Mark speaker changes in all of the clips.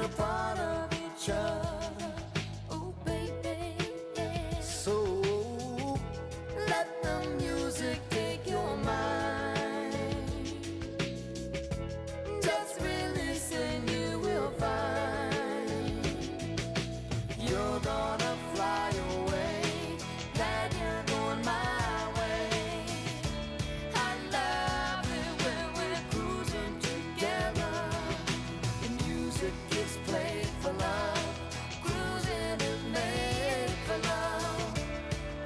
Speaker 1: a part of each other. Oh baby, yeah. So let the music take your mind. Just release and you will find you're gonna fly away, that you're going my way. I love it when we're cruising together. The music is played for love, cruising is made for love.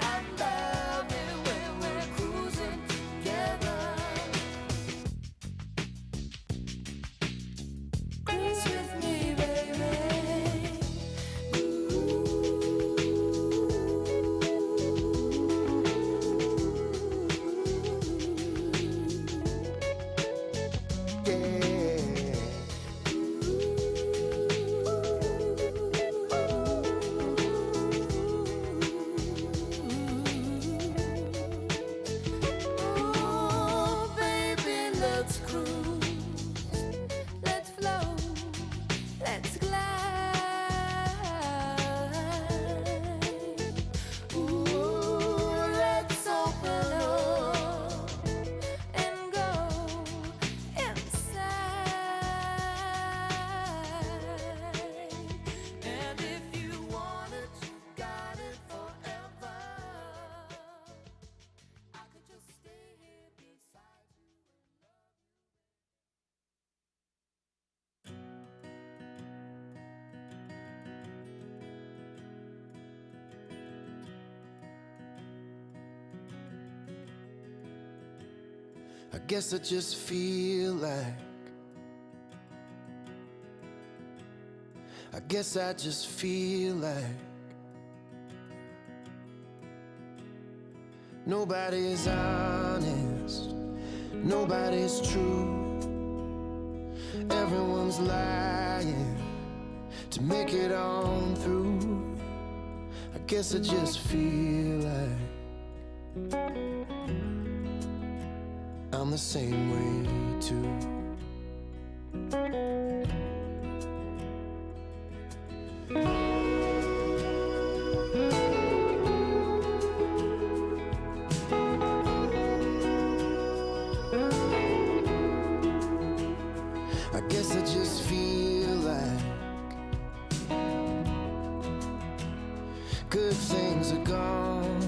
Speaker 1: I love it when we're cruising together. Cruise with me, baby. Oh, baby, let's cruise, let's flow, let's glide. Ooh, let's open up and go inside. And if you want it, you got it forever. I could just stay here beside you and love you. I guess I just feel like, I guess I just feel like nobody's honest, nobody's true. Everyone's lying to make it on through. I guess I just feel like I'm the same way too. I guess I just feel like good things are gone,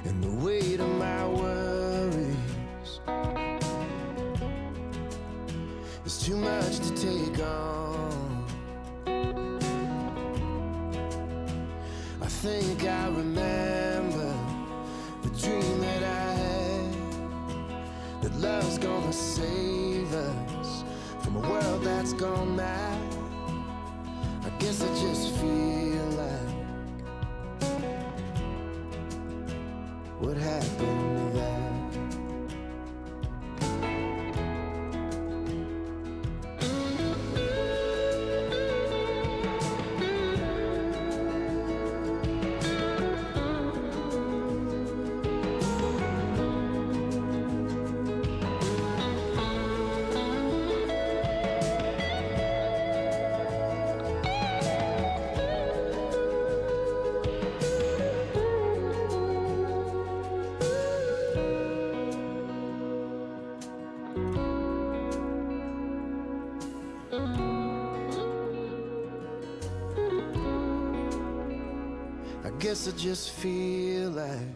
Speaker 1: and the weight of my worries is too much to take on. I think I remember the dream that I had, that love's gonna save us from a world that's gone mad. I guess I just feel like what happened to that? I guess I just feel like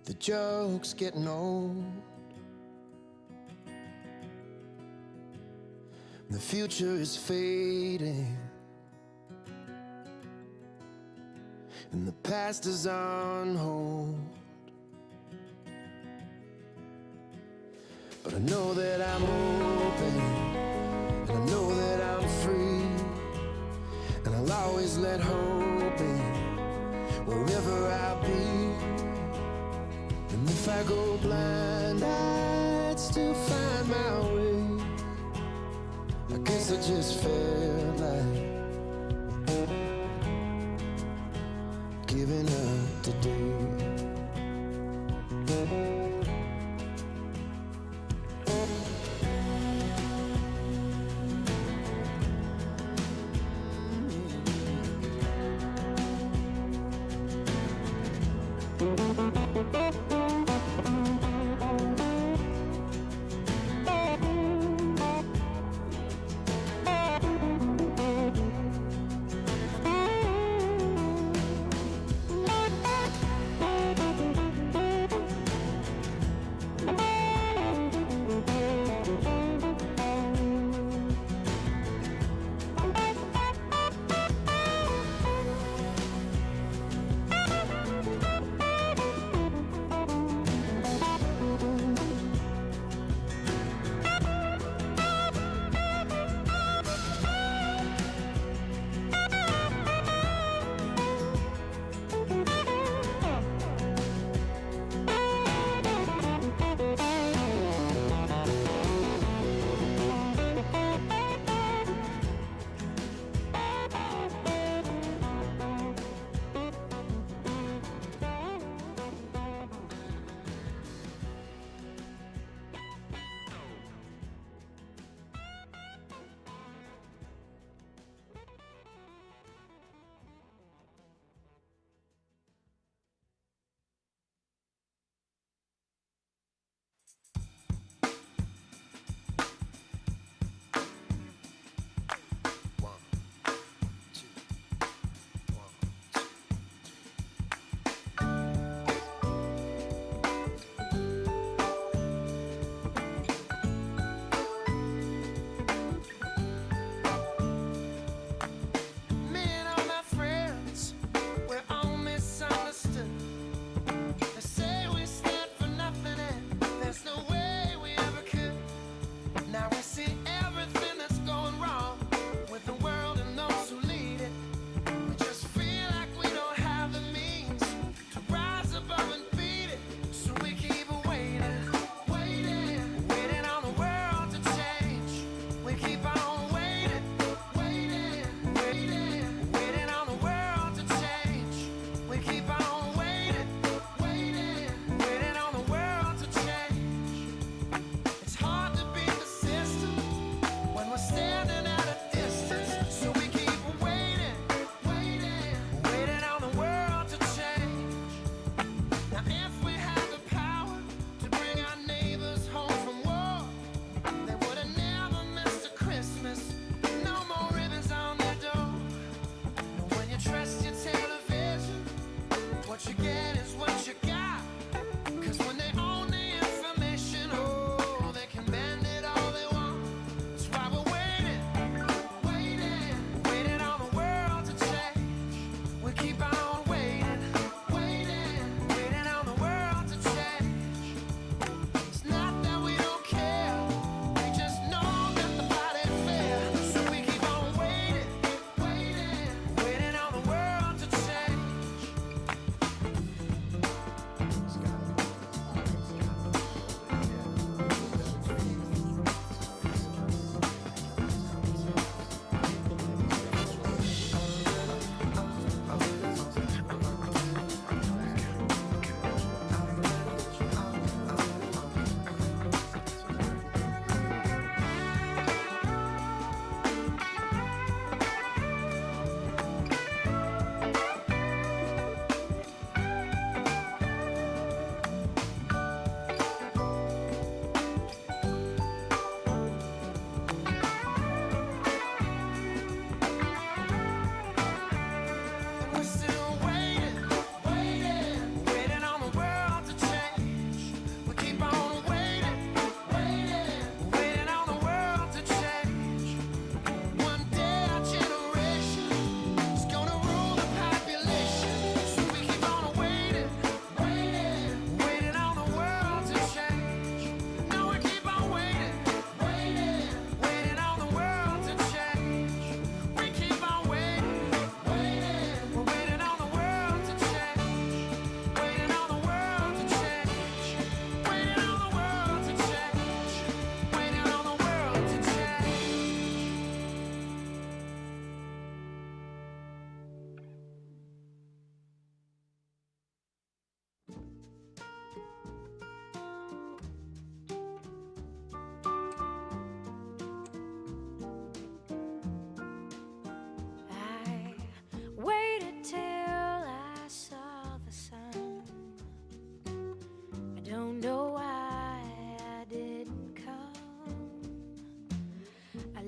Speaker 1: the joke's getting old. The future is fading, and the past is on hold. But I know that I'm open, and I know that I'm free, and I'll always let hope in wherever I'll be. And if I go blind, I'd still find my way. I guess I just felt like giving up today.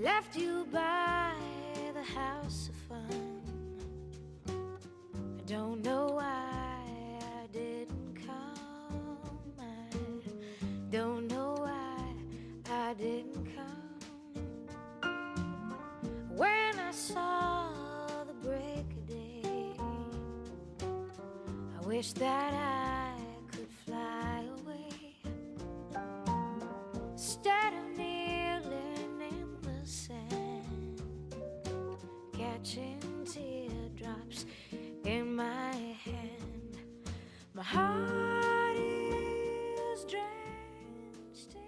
Speaker 1: left you by the house of fun. I don't know why I didn't come. I don't know why I didn't come. When I saw the break of day, I wish that I could fly away instead of kneeling in the sand, catching teardrops in my hand. My heart is drenched in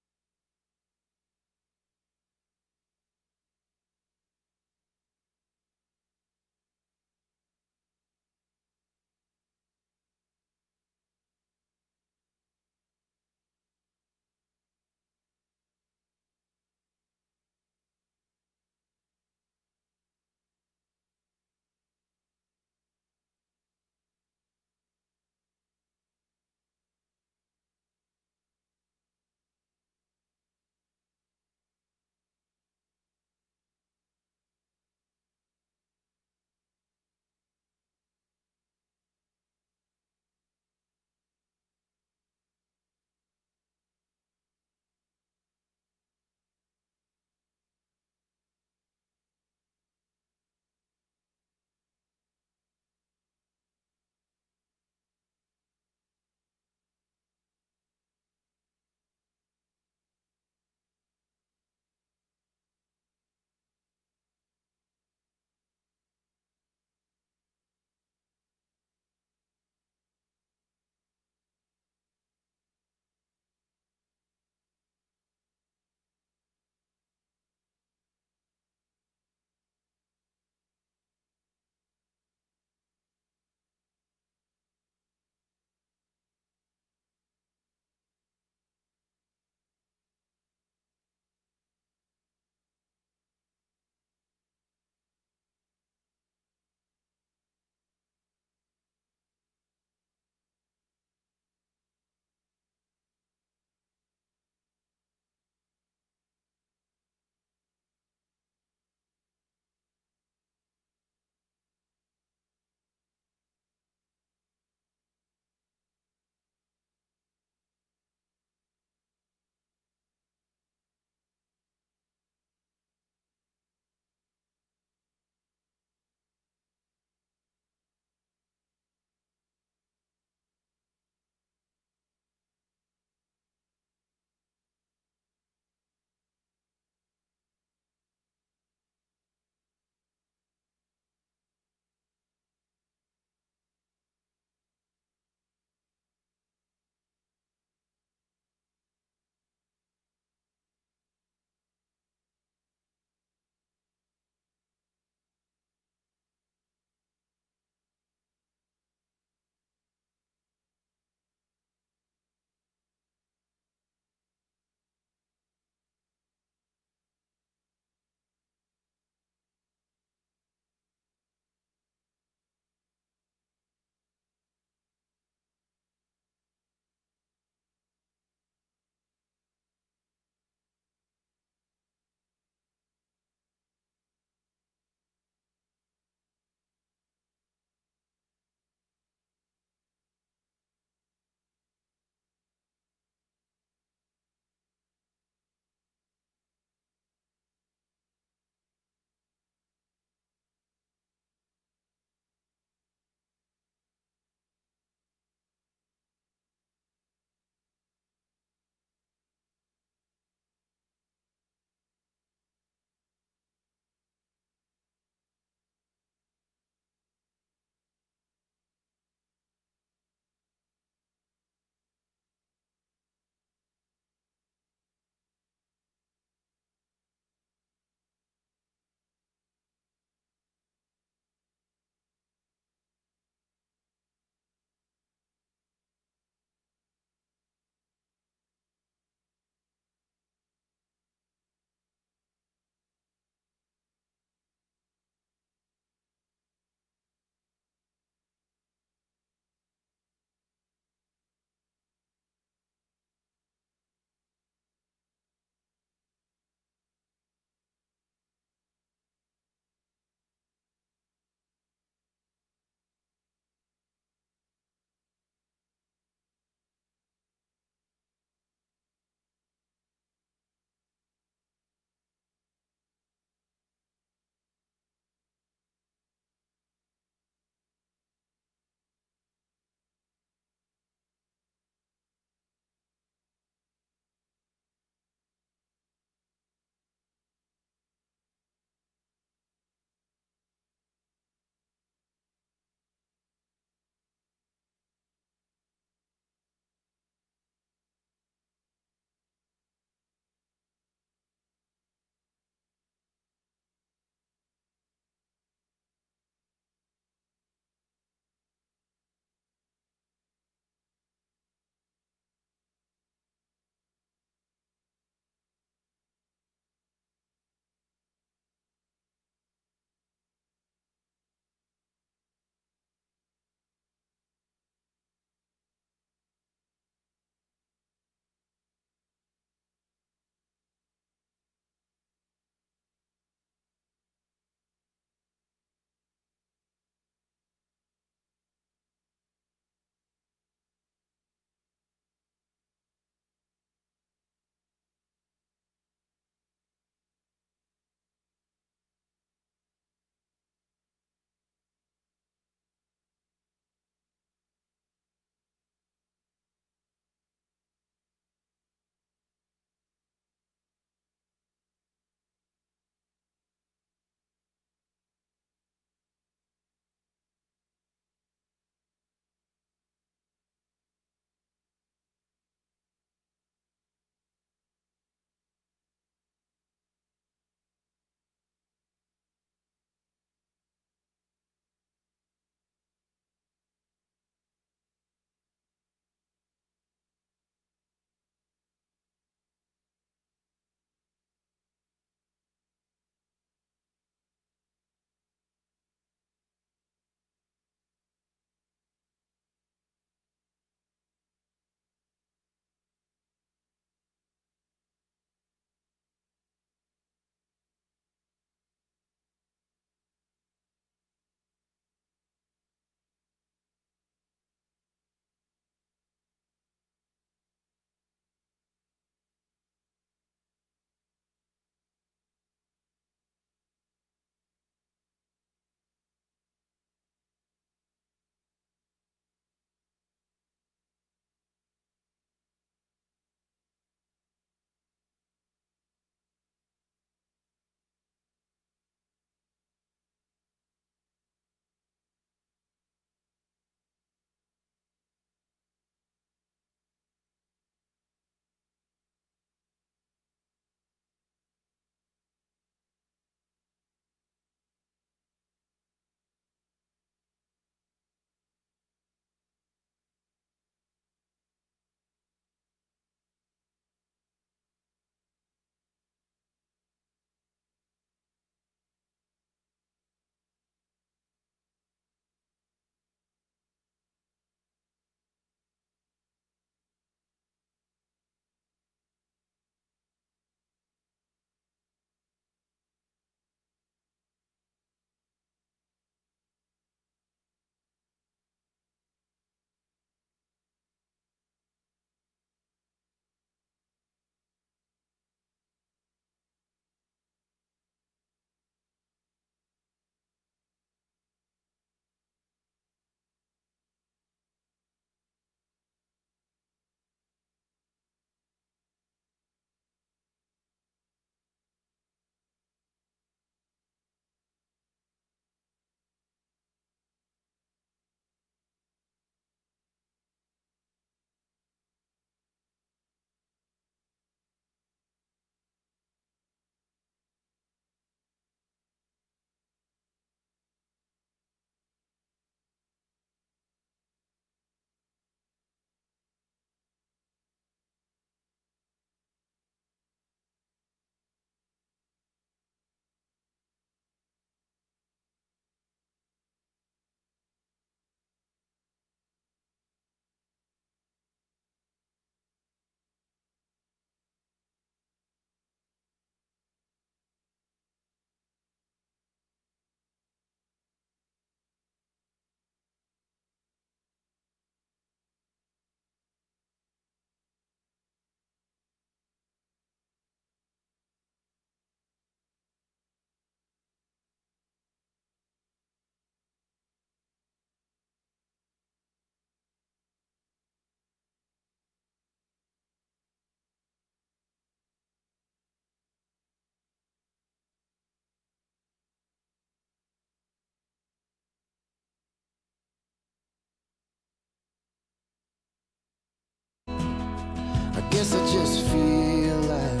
Speaker 1: guess I just feel like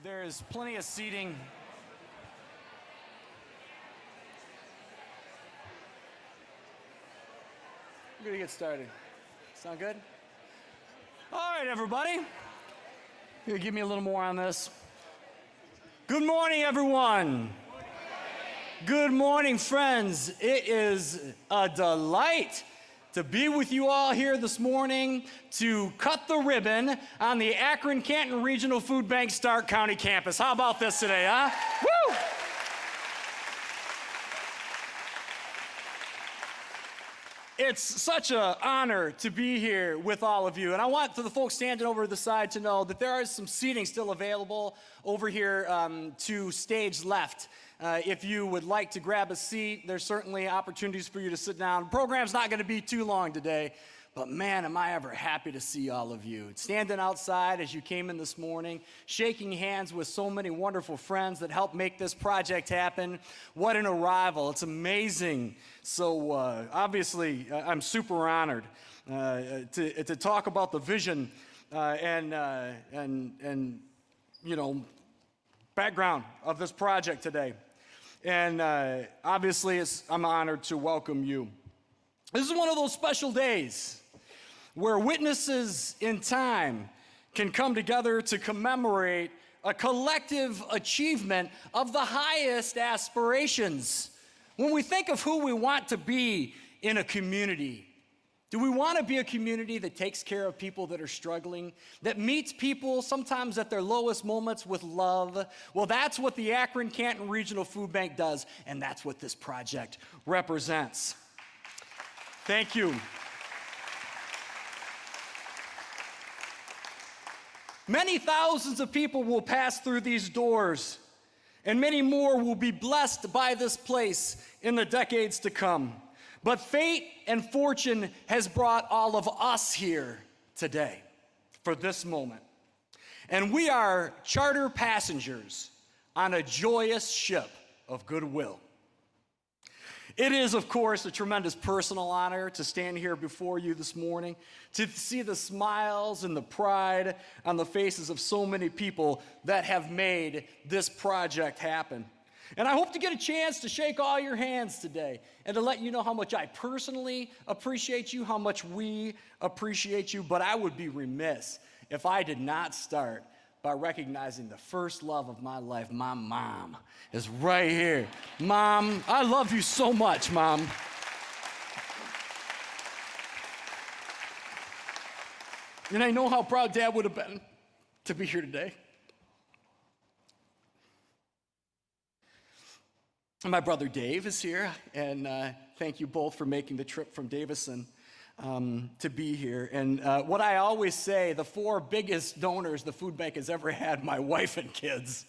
Speaker 2: There is plenty of seating. We're gonna get started. Sound good? All right, everybody. Here, give me a little more on this. Good morning, everyone. Good morning, friends. It is a delight to be with you all here this morning to cut the ribbon on the Akron-Canton Regional Foodbank Stark County campus. How about this today, huh? Woo! It's such an honor to be here with all of you. And I want for the folks standing over to the side to know that there is some seating still available over here to stage left. If you would like to grab a seat, there's certainly opportunities for you to sit down. The program's not going to be too long today, but man, am I ever happy to see all of you. Standing outside as you came in this morning, shaking hands with so many wonderful friends that helped make this project happen. What an arrival. It's amazing. So obviously, I'm super honored to talk about the vision and you know, background of this project today. And obviously, I'm honored to welcome you. This is one of those special days where witnesses in time can come together to commemorate a collective achievement of the highest aspirations. When we think of who we want to be in a community, do we want to be a community that takes care of people that are struggling, that meets people sometimes at their lowest moments with love? Well, that's what the Akron-Canton Regional Food Bank does, and that's what this project represents. Thank you. Many thousands of people will pass through these doors, and many more will be blessed by this place in the decades to come. But fate and fortune has brought all of us here today for this moment. And we are charter passengers on a joyous ship of goodwill. It is, of course, a tremendous personal honor to stand here before you this morning, to see the smiles and the pride on the faces of so many people that have made this project happen. And I hope to get a chance to shake all your hands today and to let you know how much I personally appreciate you, how much we appreciate you. But I would be remiss if I did not start by recognizing the first love of my life. My mom is right here. Mom, I love you so much, Mom. And I know how proud Dad would have been to be here today. My brother Dave is here, and thank you both for making the trip from Davison to be here. And what I always say, the four biggest donors the food bank has ever had, my wife and kids,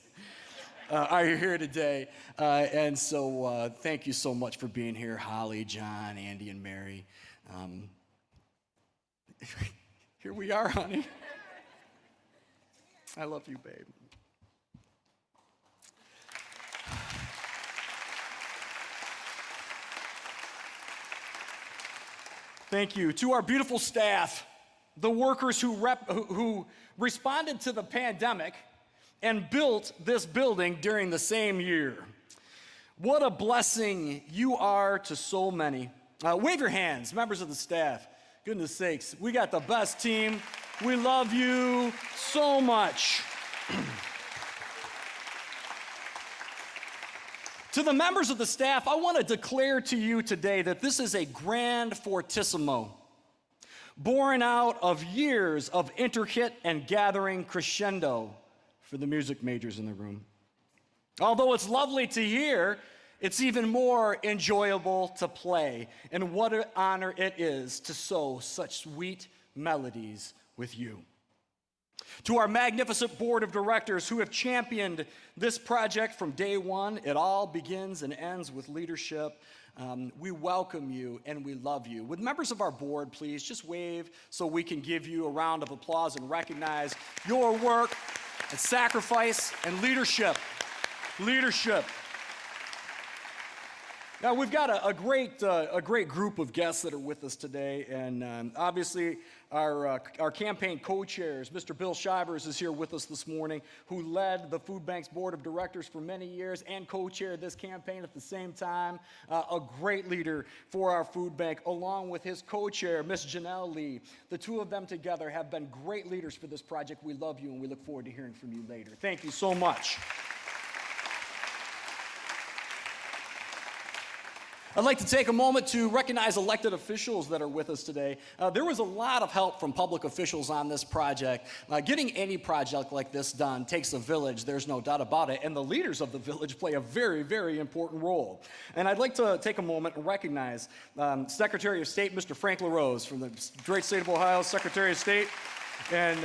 Speaker 2: are here today. And so thank you so much for being here, Holly, John, Andy, and Mary. Here we are, honey. I love you, babe. Thank you. To our beautiful staff, the workers who responded to the pandemic and built this building during the same year. What a blessing you are to so many. Wave your hands, members of the staff. Goodness sakes, we got the best team. We love you so much. To the members of the staff, I want to declare to you today that this is a grand fortissimo, born out of years of intricate and gathering crescendo for the music majors in the room. Although it's lovely to hear, it's even more enjoyable to play. And what an honor it is to sow such sweet melodies with you. To our magnificent board of directors who have championed this project from day one, it all begins and ends with leadership. We welcome you and we love you. Would members of our board please just wave so we can give you a round of applause and recognize your work and sacrifice and leadership. Leadership. Now, we've got a great group of guests that are with us today, and obviously, Our campaign co-chairs, Mr. Bill Shivers is here with us this morning, who led the Food Bank's board of directors for many years and co-chaired this campaign at the same time. A great leader for our food bank, along with his co-chair, Miss Janelle Lee. The two of them together have been great leaders for this project. We love you, and we look forward to hearing from you later. Thank you so much. I'd like to take a moment to recognize elected officials that are with us today. There was a lot of help from public officials on this project. Getting any project like this done takes a village, there's no doubt about it, and the leaders of the village play a very, very important role. And I'd like to take a moment and recognize Secretary of State, Mr. Frank LaRose, from the great state of Ohio, Secretary of State, and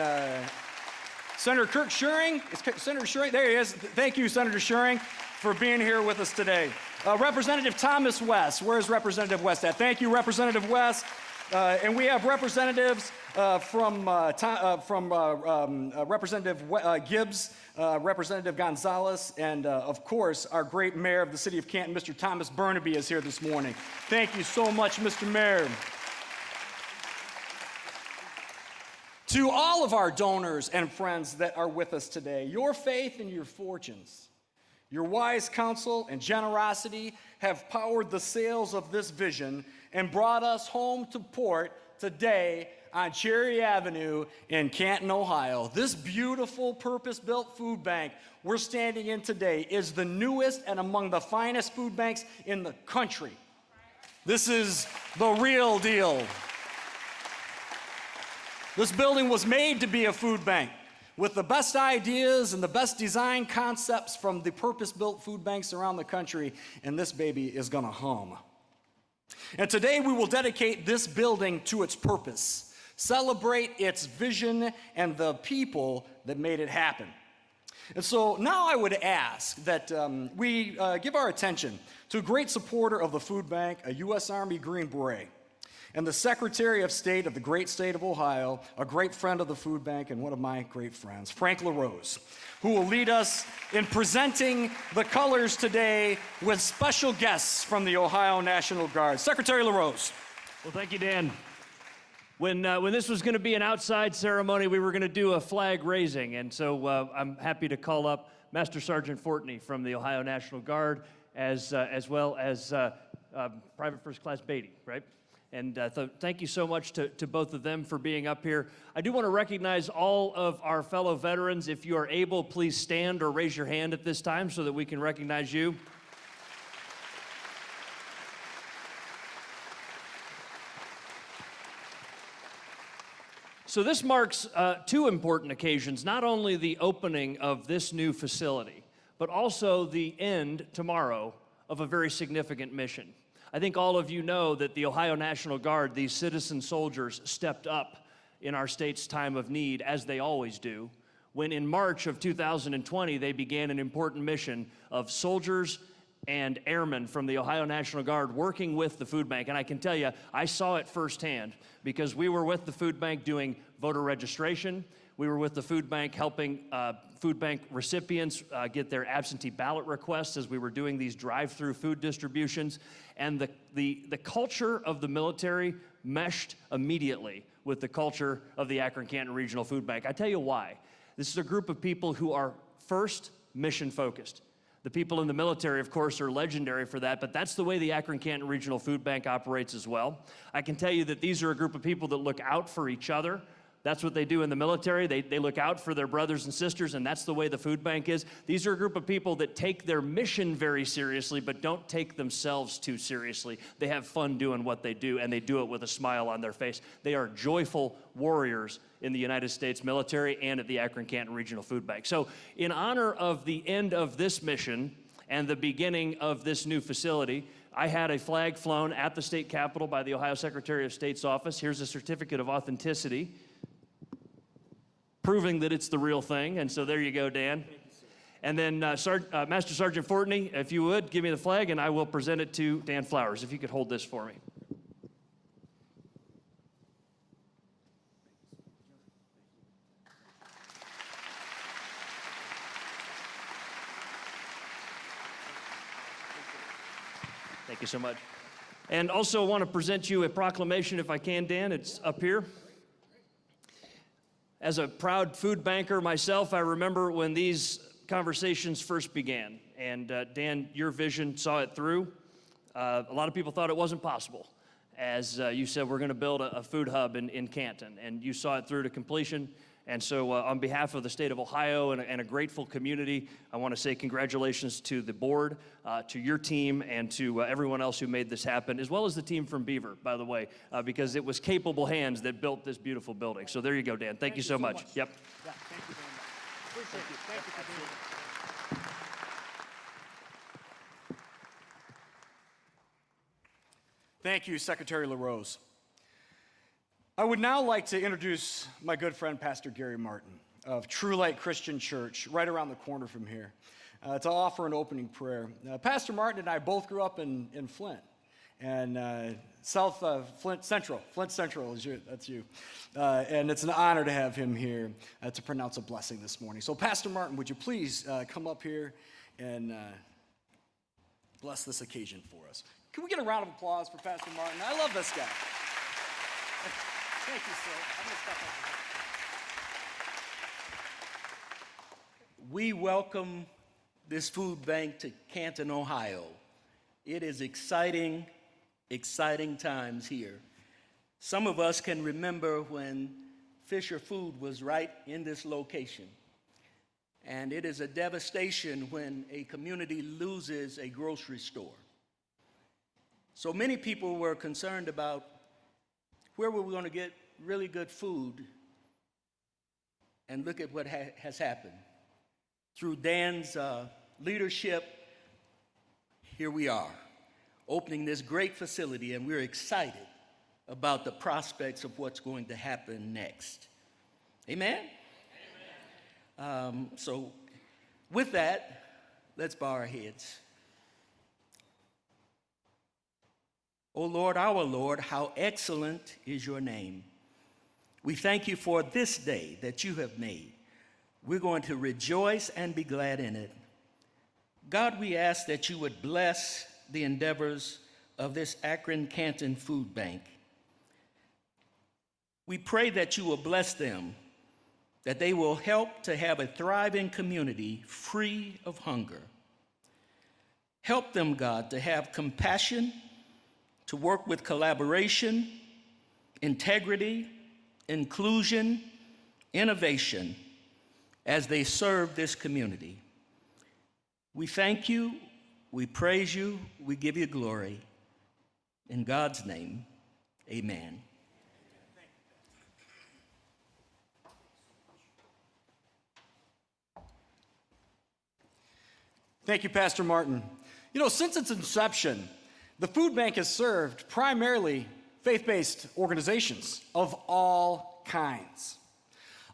Speaker 2: Senator Kirk Schuring. Is Senator Schuring? There he is. Thank you, Senator Schuring, for being here with us today. Representative Thomas West. Where's Representative West at? Thank you, Representative West. And we have representatives from Representative Gibbs, Representative Gonzalez, and of course, our great mayor of the city of Canton, Mr. Thomas Burnaby, is here this morning. Thank you so much, Mr. Mayor. To all of our donors and friends that are with us today, your faith and your fortunes, your wise counsel and generosity have powered the sails of this vision and brought us home to port today on Cherry Avenue in Canton, Ohio. This beautiful purpose-built food bank we're standing in today is the newest and among the finest food banks in the country. This is the real deal. This building was made to be a food bank, with the best ideas and the best design concepts from the purpose-built food banks around the country, and this baby is gonna hum. And today we will dedicate this building to its purpose, celebrate its vision and the people that made it happen. And so now I would ask that we give our attention to a great supporter of the food bank, a U.S. Army Green Beret, and the Secretary of State of the great state of Ohio, a great friend of the food bank and one of my great friends, Frank LaRose, who will lead us in presenting the colors today with special guests from the Ohio National Guard. Secretary LaRose.
Speaker 3: Well, thank you, Dan. When this was going to be an outside ceremony, we were going to do a flag raising, and so I'm happy to call up Master Sergeant Fortney from the Ohio National Guard, as well as Private First Class Beatty, right? And thank you so much to both of them for being up here. I do want to recognize all of our fellow veterans. If you are able, please stand or raise your hand at this time so that we can recognize you. So this marks two important occasions, not only the opening of this new facility, but also the end tomorrow of a very significant mission. I think all of you know that the Ohio National Guard, these citizen soldiers, stepped up in our state's time of need, as they always do, when in March of 2020, they began an important mission of soldiers and airmen from the Ohio National Guard working with the food bank. And I can tell you, I saw it firsthand because we were with the food bank doing voter registration. We were with the food bank helping food bank recipients get their absentee ballot requests as we were doing these drive-through food distributions. And the culture of the military meshed immediately with the culture of the Akron-Canton Regional Food Bank. I tell you why. This is a group of people who are first mission-focused. The people in the military, of course, are legendary for that, but that's the way the Akron-Canton Regional Food Bank operates as well. I can tell you that these are a group of people that look out for each other. That's what they do in the military. They look out for their brothers and sisters, and that's the way the food bank is. These are a group of people that take their mission very seriously, but don't take themselves too seriously. They have fun doing what they do, and they do it with a smile on their face. They are joyful warriors in the United States military and at the Akron-Canton Regional Food Bank. So in honor of the end of this mission and the beginning of this new facility, I had a flag flown at the state capitol by the Ohio Secretary of State's office. Here's a certificate of authenticity, proving that it's the real thing, and so there you go, Dan. And then Master Sergeant Fortney, if you would, give me the flag, and I will present it to Dan Flowers. If you could hold this for me. Thank you so much. And also want to present you a proclamation, if I can, Dan. It's up here. As a proud food banker myself, I remember when these conversations first began. And Dan, your vision saw it through. A lot of people thought it wasn't possible. As you said, we're going to build a food hub in Canton, and you saw it through to completion. And so on behalf of the state of Ohio and a grateful community, I want to say congratulations to the board, to your team, and to everyone else who made this happen, as well as the team from Beaver, by the way, because it was capable hands that built this beautiful building. So there you go, Dan. Thank you so much. Yep.
Speaker 2: Yeah, thank you very much. Appreciate you. Thank you for being here. Thank you, Secretary LaRose. I would now like to introduce my good friend, Pastor Gary Martin of True Light Christian Church, right around the corner from here, to offer an opening prayer. Pastor Martin and I both grew up in Flint, and Flint Central is that's you. And it's an honor to have him here to pronounce a blessing this morning. So Pastor Martin, would you please come up here and bless this occasion for us? Can we get a round of applause for Pastor Martin? I love this guy. Thank you, sir. I'm going to step up here.
Speaker 4: We welcome this food bank to Canton, Ohio. It is exciting times here. Some of us can remember when Fisher Food was right in this location. And it is a devastation when a community loses a grocery store. So many people were concerned about where were we going to get really good food, and look at what has happened. Through Dan's leadership, here we are, opening this great facility, and we're excited about the prospects of what's going to happen next. Amen? Amen. So with that, let's bow our heads. O Lord, our Lord, how excellent is your name. We thank you for this day that you have made. We're going to rejoice and be glad in it. God, we ask that you would bless the endeavors of this Akron-Canton Food Bank. We pray that you will bless them, that they will help to have a thriving community free of hunger. Help them, God, to have compassion, to work with collaboration, integrity, inclusion, innovation as they serve this community. We thank you, we praise you, we give you glory. In God's name, amen.
Speaker 2: Thank you, Pastor Martin. You know, since its inception, the food bank has served primarily faith-based organizations of all kinds.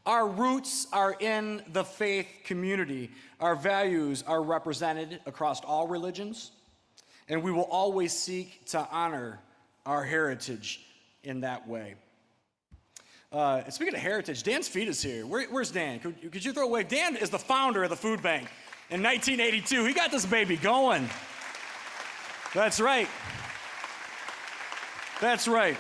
Speaker 2: Our roots are in the faith community. Our values are represented across all religions, and we will always seek to honor our heritage in that way. Speaking of heritage, Dan's feet is here. Where's Dan? Could you throw a wave? Dan is the founder of the food bank in 1982. He got this baby going. That's right. That's right.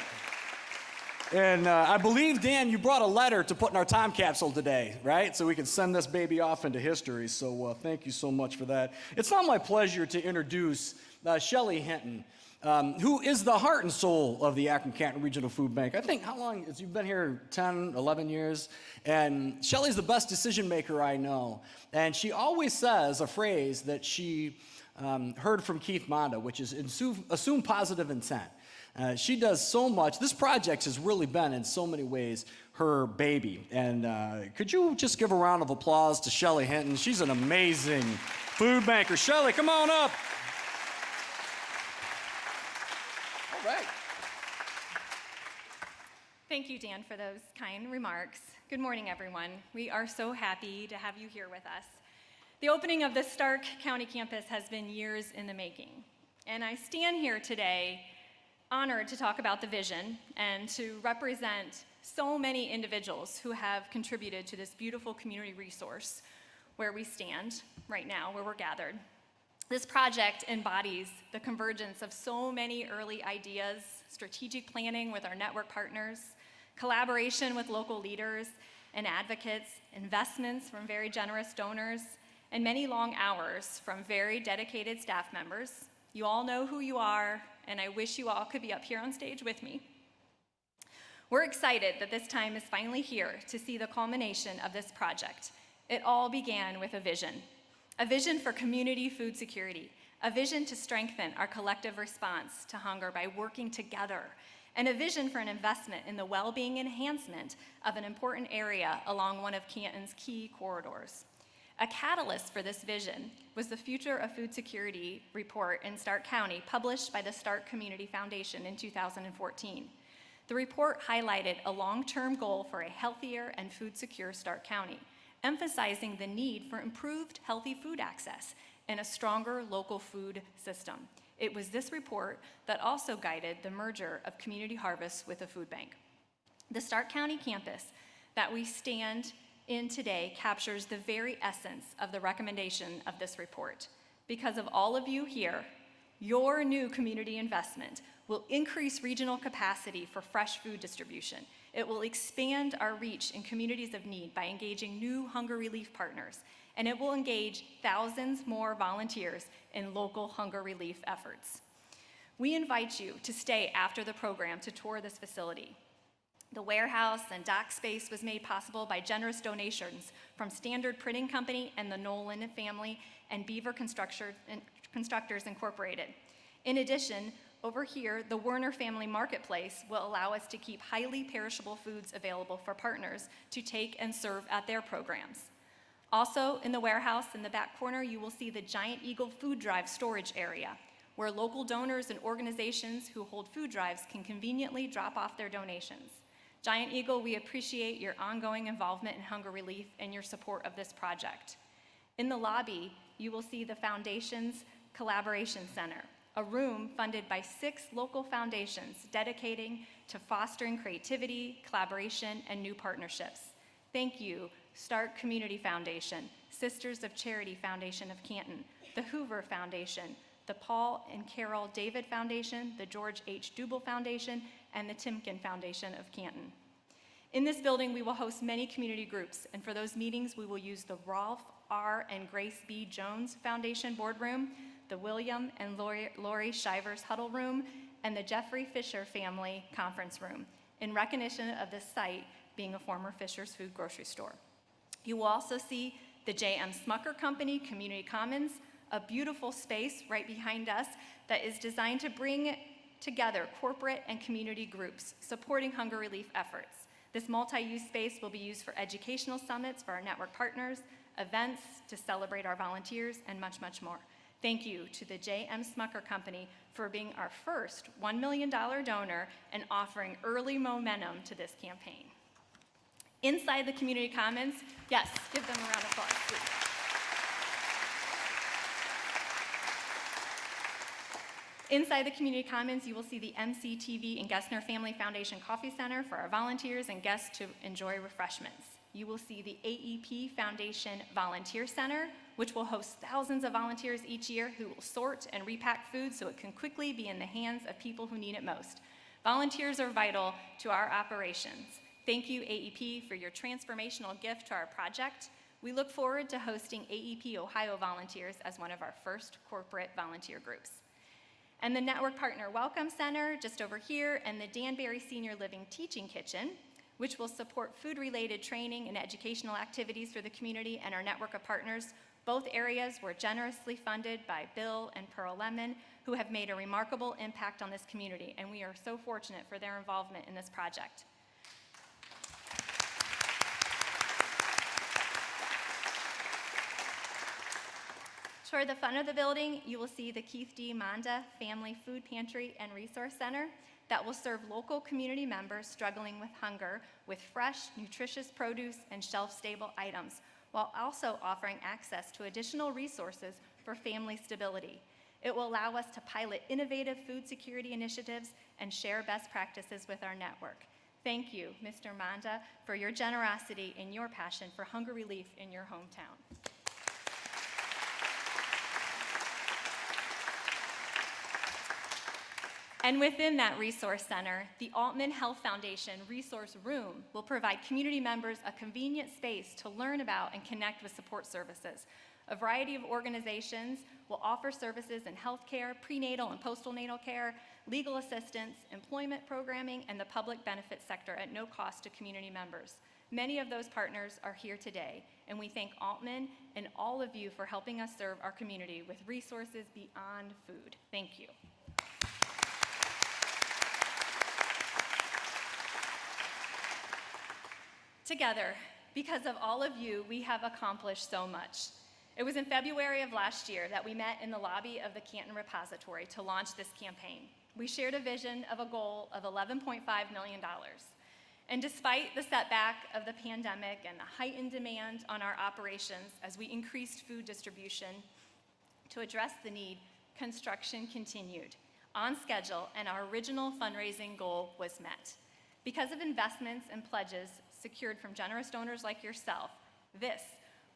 Speaker 2: And I believe, Dan, you brought a letter to put in our time capsule today, right? So we can send this baby off into history. So thank you so much for that. It's now my pleasure to introduce Shelley Hinton, who is the heart and soul of the Akron-Canton Regional Food Bank. I think, how long has you've been here? 10, 11 years? And Shelley's the best decision maker I know. And she always says a phrase that she heard from Keith Monda, which is assume positive intent. She does so much. This project has really been, in so many ways, her baby. And could you just give a round of applause to Shelley Hinton? She's an amazing food banker. Shelley, come on up. All right.
Speaker 5: Thank you, Dan, for those kind remarks. Good morning, everyone. We are so happy to have you here with us. The opening of the Stark County campus has been years in the making. And I stand here today honored to talk about the vision and to represent so many individuals who have contributed to this beautiful community resource where we stand right now, where we're gathered. This project embodies the convergence of so many early ideas, strategic planning with our network partners, collaboration with local leaders, and advocates, investments from very generous donors, and many long hours from very dedicated staff members. You all know who you are, and I wish you all could be up here on stage with me. We're excited that this time is finally here to see the culmination of this project. It all began with a vision for community food security, a vision to strengthen our collective response to hunger by working together, and a vision for an investment in the well-being enhancement of an important area along one of Canton's key corridors. A catalyst for this vision was the Future of Food Security report in Stark County, published by the Stark Community Foundation in 2014. The report highlighted a long-term goal for a healthier and food-secure Stark County, emphasizing the need for improved healthy food access and a stronger local food system. It was this report that also guided the merger of Community Harvest with the Food Bank. The Stark County campus that we stand in today captures the very essence of the recommendation of this report. Because of all of you here, your new community investment will increase regional capacity for fresh food distribution. It will expand our reach in communities of need by engaging new hunger relief partners, and it will engage thousands more volunteers in local hunger relief efforts. We invite you to stay after the program to tour this facility. The warehouse and dock space was made possible by generous donations from Standard Printing Company and the Nolan family and Beaver Constructors Incorporated. In addition, over here, the Werner Family Marketplace will allow us to keep highly perishable foods available for partners to take and serve at their programs. Also, in the warehouse in the back corner, you will see the Giant Eagle Food Drive storage area, where local donors and organizations who hold food drives can conveniently drop off their donations. Giant Eagle, we appreciate your ongoing involvement in hunger relief and your support of this project. In the lobby, you will see the Foundation's Collaboration Center, a room funded by 6 local foundations dedicating to fostering creativity, collaboration, and new partnerships. Thank you, Stark Community Foundation, Sisters of Charity Foundation of Canton, the Hoover Foundation, the Paul and Carol David Foundation, the George H. Dubel Foundation, and the Timken Foundation of Canton. In this building, we will host many community groups, and for those meetings, we will use the Rolf R. and Grace B. Jones Foundation Boardroom, the William and Lori Shivers Huddle Room, and the Jeffrey Fisher Family Conference Room, in recognition of this site being a former Fisher's Food grocery store. You will also see the J.M. Smucker Company Community Commons, a beautiful space right behind us that is designed to bring together corporate and community groups supporting hunger relief efforts. This multi-use space will be used for educational summits for our network partners, events to celebrate our volunteers, and much, much more. Thank you to the J.M. Smucker Company for being our first $1 million donor and offering early momentum to this campaign. Inside the community commons, yes, give them a round of applause, please. Inside the community commons, you will see the MCTV and Gessner Family Foundation Coffee Center for our volunteers and guests to enjoy refreshments. You will see the AEP Foundation Volunteer Center, which will host thousands of volunteers each year who will sort and repack food so it can quickly be in the hands of people who need it most. Volunteers are vital to our operations. Thank you, AEP, for your transformational gift to our project. We look forward to hosting AEP Ohio volunteers as one of our first corporate volunteer groups. And the Network Partner Welcome Center, just over here, and the Danbury Senior Living Teaching Kitchen, which will support food-related training and educational activities for the community and our network of partners. Both areas were generously funded by Bill and Pearl Lemon, who have made a remarkable impact on this community, and we are so fortunate for their involvement in this project. Toward the front of the building, you will see the Keith D. Manda Family Food Pantry and Resource Center that will serve local community members struggling with hunger with fresh, nutritious produce and shelf-stable items, while also offering access to additional resources for family stability. It will allow us to pilot innovative food security initiatives and share best practices with our network. Thank you, Mr. Manda, for your generosity and your passion for hunger relief in your hometown. And within that resource center, the Altman Health Foundation Resource Room will provide community members a convenient space to learn about and connect with support services. A variety of organizations will offer services in healthcare, prenatal and postnatal care, legal assistance, employment programming, and the public benefit sector at no cost to community members. Many of those partners are here today, and we thank Altman and all of you for helping us serve our community with resources beyond food. Thank you. Together, because of all of you, we have accomplished so much. It was in February of last year that we met in the lobby of the Canton Repository to launch this campaign. We shared a vision of a goal of $11.5 million. And despite the setback of the pandemic and the heightened demand on our operations as we increased food distribution to address the need, construction continued on schedule, and our original fundraising goal was met. Because of investments and pledges secured from generous donors like yourself, this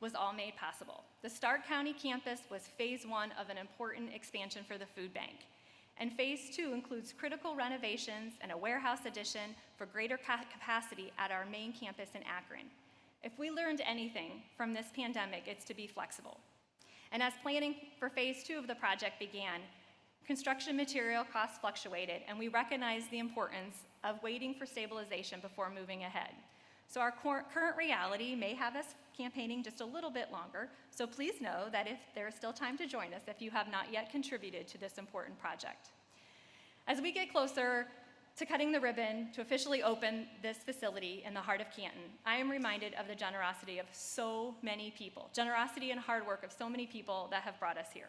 Speaker 5: was all made possible. The Stark County campus was phase one of an important expansion for the food bank. And phase two includes critical renovations and a warehouse addition for greater capacity at our main campus in Akron. If we learned anything from this pandemic, it's to be flexible. And as planning for phase two of the project began, construction material costs fluctuated, and we recognized the importance of waiting for stabilization before moving ahead. So our current reality may have us campaigning just a little bit longer, so please know that if there is still time to join us if you have not yet contributed to this important project. As we get closer to cutting the ribbon to officially open this facility in the heart of Canton, I am reminded of the generosity of so many people, generosity and hard work of so many people that have brought us here.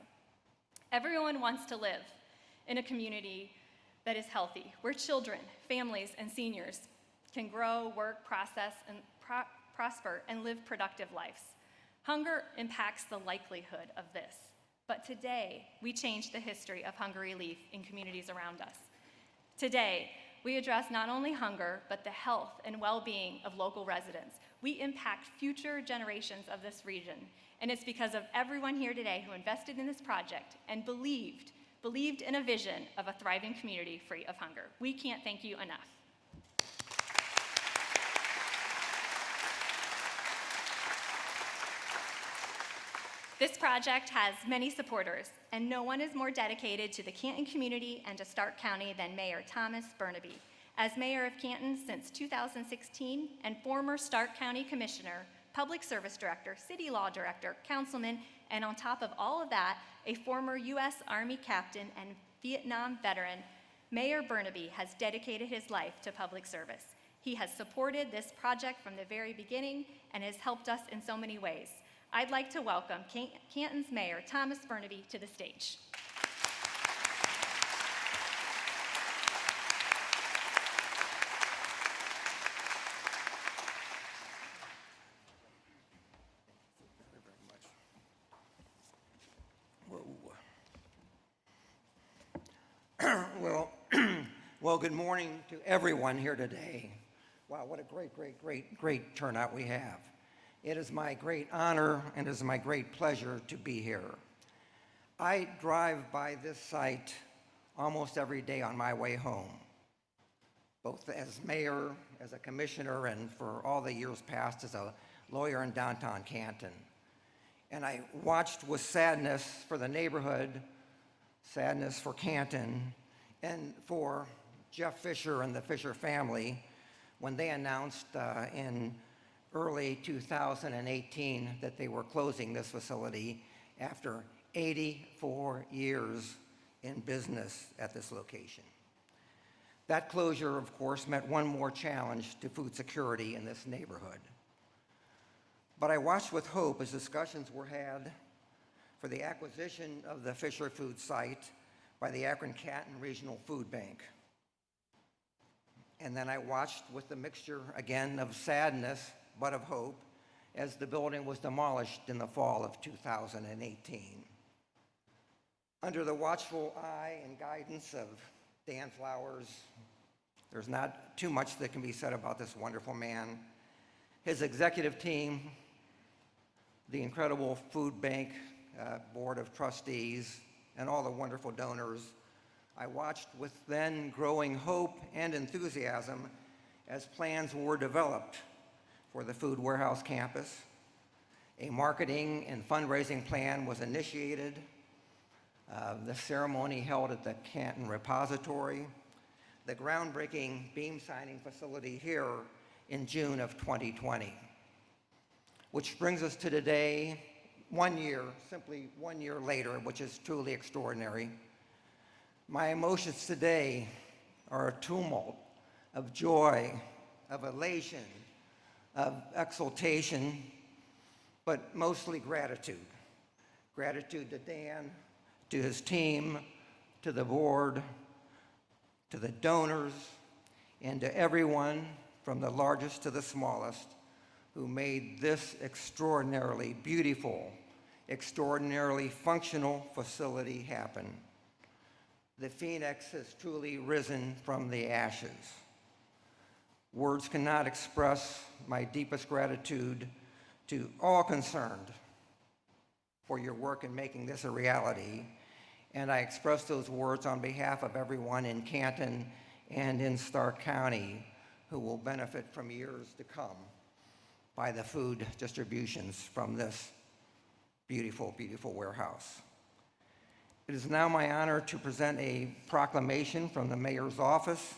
Speaker 5: Everyone wants to live in a community that is healthy, where children, families, and seniors can grow, work, process, and prosper and live productive lives. Hunger impacts the likelihood of this. But today, we change the history of hunger relief in communities around us. Today, we address not only hunger, but the health and well-being of local residents. We impact future generations of this region. And it's because of everyone here today who invested in this project and believed in a vision of a thriving community free of hunger. We can't thank you enough. This project has many supporters, and no one is more dedicated to the Canton community and to Stark County than Mayor Thomas Burnaby. As mayor of Canton since 2016 and former Stark County Commissioner, Public Service Director, City Law Director, Councilman, and on top of all of that, a former U.S. Army captain and Vietnam veteran, Mayor Burnaby has dedicated his life to public service. He has supported this project from the very beginning and has helped us in so many ways. I'd like to welcome Canton's Mayor Thomas Burnaby to the stage.
Speaker 6: Well, good morning to everyone here today. Wow, what a great turnout we have. It is my great honor and it is my great pleasure to be here. I drive by this site almost every day on my way home, both as mayor, as a commissioner, and for all the years past as a lawyer in downtown Canton. And I watched with sadness for the neighborhood, sadness for Canton, and for Jeff Fisher and the Fisher family when they announced in early 2018 that they were closing this facility after 84 years in business at this location. That closure, of course, meant one more challenge to food security in this neighborhood. But I watched with hope as discussions were had for the acquisition of the Fisher Food site by the Akron-Canton Regional Food Bank. And then I watched with the mixture, again, of sadness, but of hope, as the building was demolished in the fall of 2018. Under the watchful eye and guidance of Dan Flowers, there's not too much that can be said about this wonderful man, his executive team, the incredible food bank board of trustees, and all the wonderful donors, I watched with then growing hope and enthusiasm as plans were developed for the Food Warehouse campus. A marketing and fundraising plan was initiated. The ceremony held at the Canton Repository, the groundbreaking beam signing facility here in June of 2020. Which brings us to today, 1 year, simply 1 year later, which is truly extraordinary. My emotions today are a tumult of joy, of elation, of exultation, but mostly gratitude. Gratitude to Dan, to his team, to the board, to the donors, and to everyone from the largest to the smallest who made this extraordinarily beautiful, extraordinarily functional facility happen. The phoenix has truly risen from the ashes. Words cannot express my deepest gratitude to all concerned for your work in making this a reality, and I express those words on behalf of everyone in Canton and in Stark County who will benefit from years to come by the food distributions from this beautiful, beautiful warehouse. It is now my honor to present a proclamation from the mayor's office.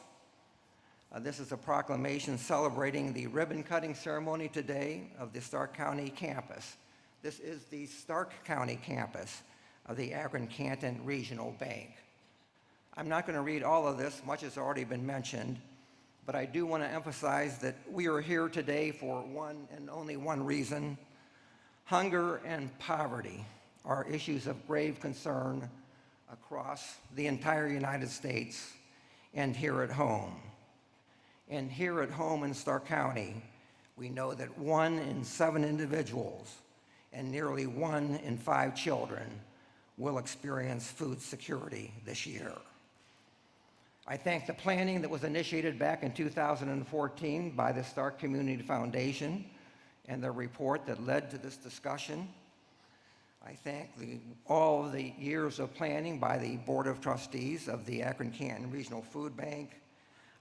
Speaker 6: This is a proclamation celebrating the ribbon-cutting ceremony today of the Stark County campus. This is the Stark County campus of the Akron-Canton Regional Bank. I'm not going to read all of this, much has already been mentioned, but I do want to emphasize that we are here today for one and only one reason. Hunger and poverty are issues of grave concern across the entire United States and here at home. And here at home in Stark County, we know that 1 in 7 individuals and nearly 1 in 5 children will experience food security this year. I thank the planning that was initiated back in 2014 by the Stark Community Foundation and the report that led to this discussion. I thank all of the years of planning by the Board of Trustees of the Akron-Canton Regional Food Bank.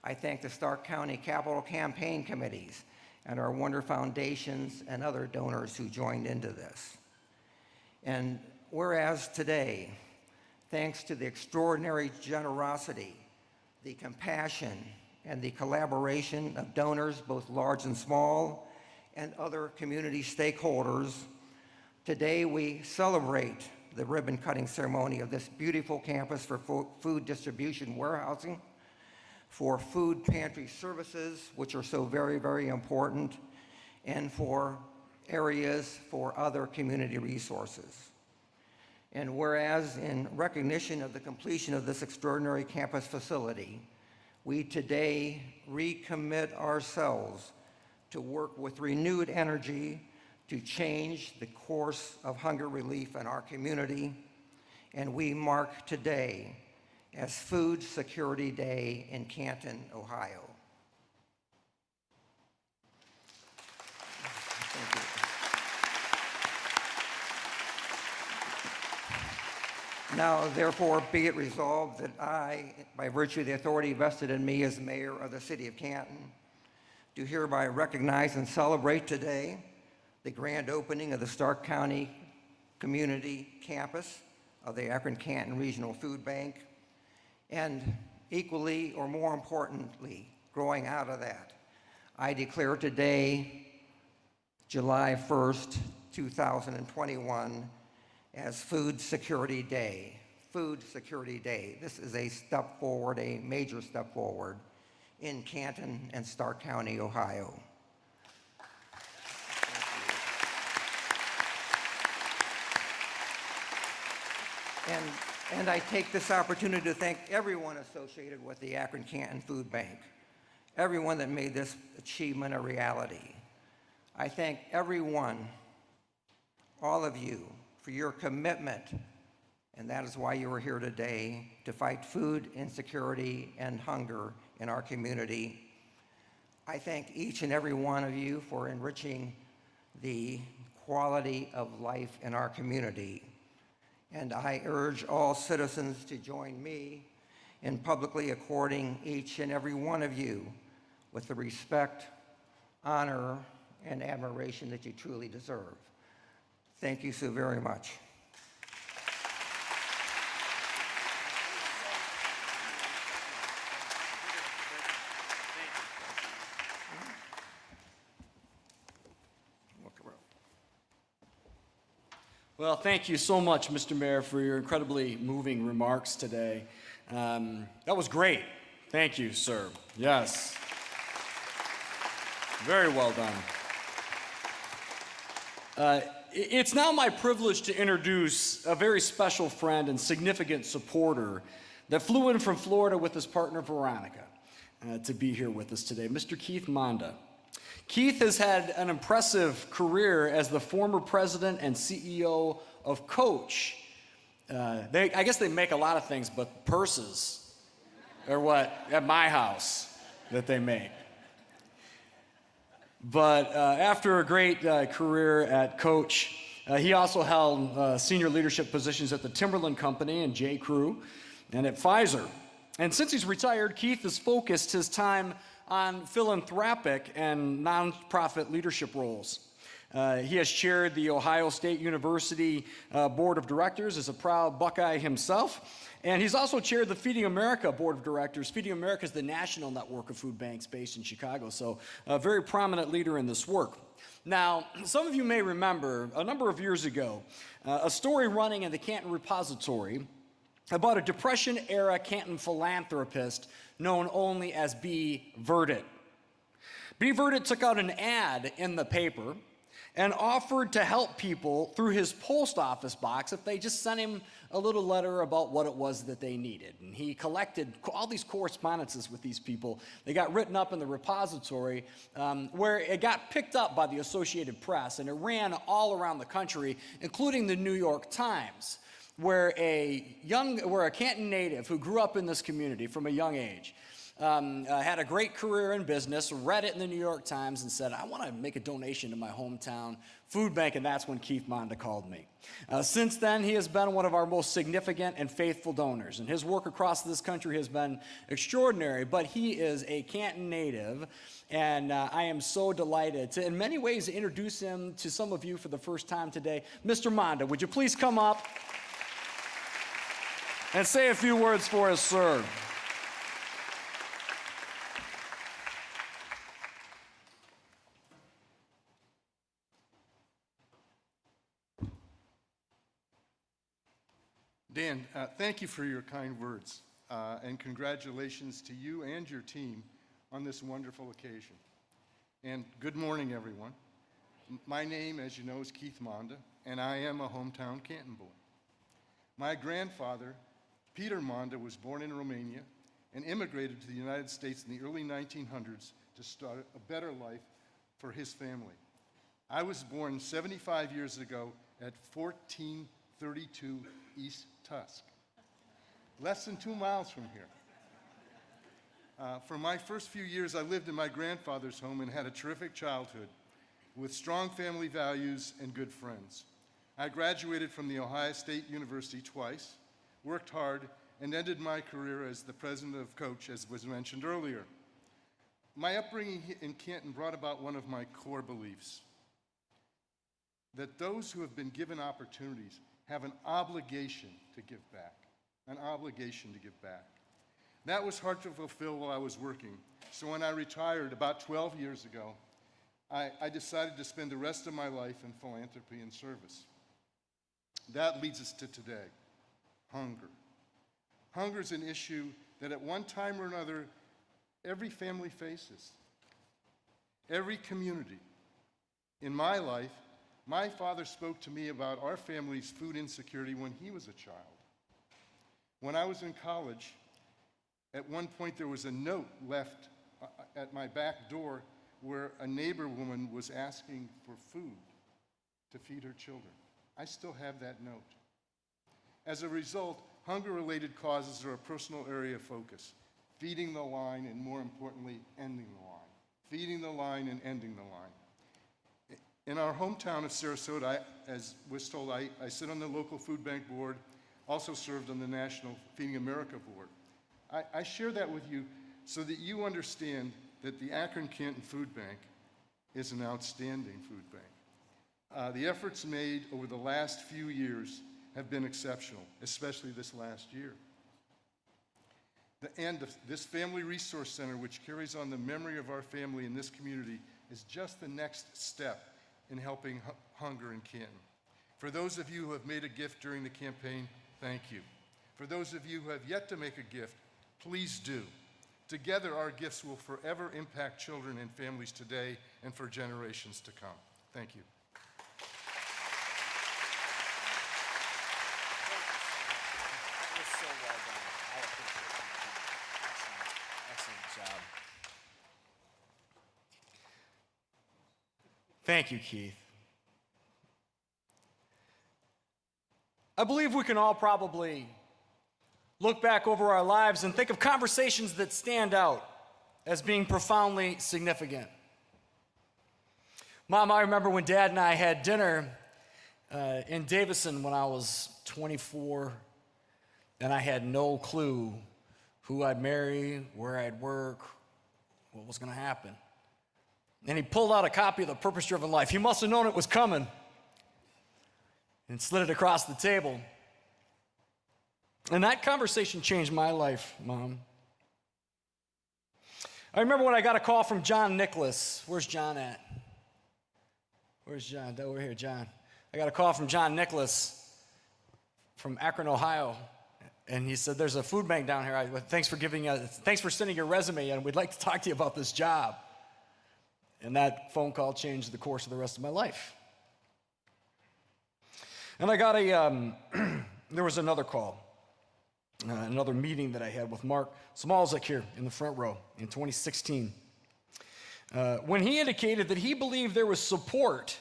Speaker 6: I thank the Stark County Capital Campaign Committees and our Wonder Foundations and other donors who joined into this. And whereas today, thanks to the extraordinary generosity, the compassion, and the collaboration of donors, both large and small, and other community stakeholders, today we celebrate the ribbon-cutting ceremony of this beautiful campus for food distribution warehousing, for food pantry services, which are so very, very important, and for areas for other community resources. And whereas in recognition of the completion of this extraordinary campus facility, we today recommit ourselves to work with renewed energy to change the course of hunger relief in our community, and we mark today as Food Security Day in Canton, Ohio. Thank you. Now, therefore, be it resolved that I, by virtue of the authority vested in me as mayor of the city of Canton, do hereby recognize and celebrate today the grand opening of the Stark County Community Campus of the Akron-Canton Regional Food Bank, and equally or more importantly, growing out of that, I declare today, July 1st, 2021, as Food Security Day. Food Security Day. This is a step forward, a major step forward in Canton and Stark County, Ohio. And I take this opportunity to thank everyone associated with the Akron-Canton Food Bank, everyone that made this achievement a reality. I thank everyone, all of you, for your commitment, and that is why you are here today, to fight food insecurity and hunger in our community. I thank each and every one of you for enriching the quality of life in our community. And I urge all citizens to join me in publicly according each and every one of you with the respect, honor, and admiration that you truly deserve. Thank you so very much.
Speaker 2: Well, thank you so much, Mr. Mayor, for your incredibly moving remarks today. That was great. Thank you, sir. Yes. Very well done. It's now my privilege to introduce a very special friend and significant supporter that flew in from Florida with his partner, Veronica, to be here with us today, Mr. Keith Monda. Keith has had an impressive career as the former president and CEO of Coach. I guess they make a lot of things, but purses are what, at my house, that they make. But after a great career at Coach, he also held senior leadership positions at the Timberland Company and J. Crew and at Pfizer. And since he's retired, Keith has focused his time on philanthropic and nonprofit leadership roles. He has chaired the Ohio State University Board of Directors as a proud Buckeye himself. And he's also chaired the Feeding America Board of Directors. Feeding America is the national network of food banks based in Chicago, so a very prominent leader in this work. Now, some of you may remember, a number of years ago, a story running in the Canton Repository about a Depression-era Canton philanthropist known only as B. Verdit. B. Verdit took out an ad in the paper and offered to help people through his post office box if they just sent him a little letter about what it was that they needed. And he collected all these correspondences with these people. They got written up in the repository where it got picked up by the Associated Press, and it ran all around the country, including the New York Times, where a Canton native who grew up in this community from a young age had a great career in business, read it in the New York Times and said, I want to make a donation to my hometown food bank, and that's when Keith Monda called me. Since then, he has been one of our most significant and faithful donors, and his work across this country has been extraordinary, but he is a Canton native, and I am so delighted to, in many ways, introduce him to some of you for the first time today. Mr. Monda, would you please come up and say a few words for us, sir?
Speaker 7: Dan, thank you for your kind words, and congratulations to you and your team on this wonderful occasion. And good morning, everyone. My name, as you know, is Keith Monda, and I am a hometown Canton boy. My grandfather, Peter Monda, was born in Romania and immigrated to the United States in the early 1900s to start a better life for his family. I was born 75 years ago at 1432 East Tusk, less than 2 miles from here. For my first few years, I lived in my grandfather's home and had a terrific childhood with strong family values and good friends. I graduated from the Ohio State University twice, worked hard, and ended my career as the president of Coach, as was mentioned earlier. My upbringing in Canton brought about one of my core beliefs, that those who have been given opportunities have an obligation to give back, an obligation to give back. That was hard to fulfill while I was working, so when I retired about 12 years ago, I decided to spend the rest of my life in philanthropy and service. That leads us to today, hunger. Hunger is an issue that at one time or another, every family faces, every community. In my life, my father spoke to me about our family's food insecurity when he was a child. When I was in college, at one point there was a note left at my back door where a neighbor woman was asking for food to feed her children. I still have that note. As a result, hunger-related causes are a personal area of focus. Feeding the line and, more importantly, ending the line. Feeding the line and ending the line. In our hometown of Sarasota, as was told, I sit on the local food bank board, also served on the National Feeding America board. I share that with you so that you understand that the Akron-Canton Foodbank is an outstanding food bank. The efforts made over the last few years have been exceptional, especially this last year. This Family Resource Center, which carries on the memory of our family in this community, is just the next step in helping hunger in Canton. For those of you who have made a gift during the campaign, thank you. For those of you who have yet to make a gift, please do. Together, our gifts will forever impact children and families today and for generations to come. Thank you.
Speaker 2: That was so well done. I appreciate it. Excellent job. Thank you, Keith. I believe we can all probably look back over our lives and think of conversations that stand out as being profoundly significant. Mom, I remember when Dad and I had dinner in Davison when I was 24, and I had no clue who I'd marry, where I'd work, what was going to happen. And he pulled out a copy of The Purpose-Driven Life. He must have known it was coming and slid it across the table. And that conversation changed my life, Mom. I remember when I got a call from John Nicholas. Where's John at? Where's John? Over here, John. I got a call from John Nicholas from Akron, Ohio. And he said, there's a food bank down here. Thanks for sending your resume in. We'd like to talk to you about this job. And that phone call changed the course of the rest of my life. And I got there was another call. Another meeting that I had with Mark Smalzik here in the front row in 2016, when he indicated that he believed there was support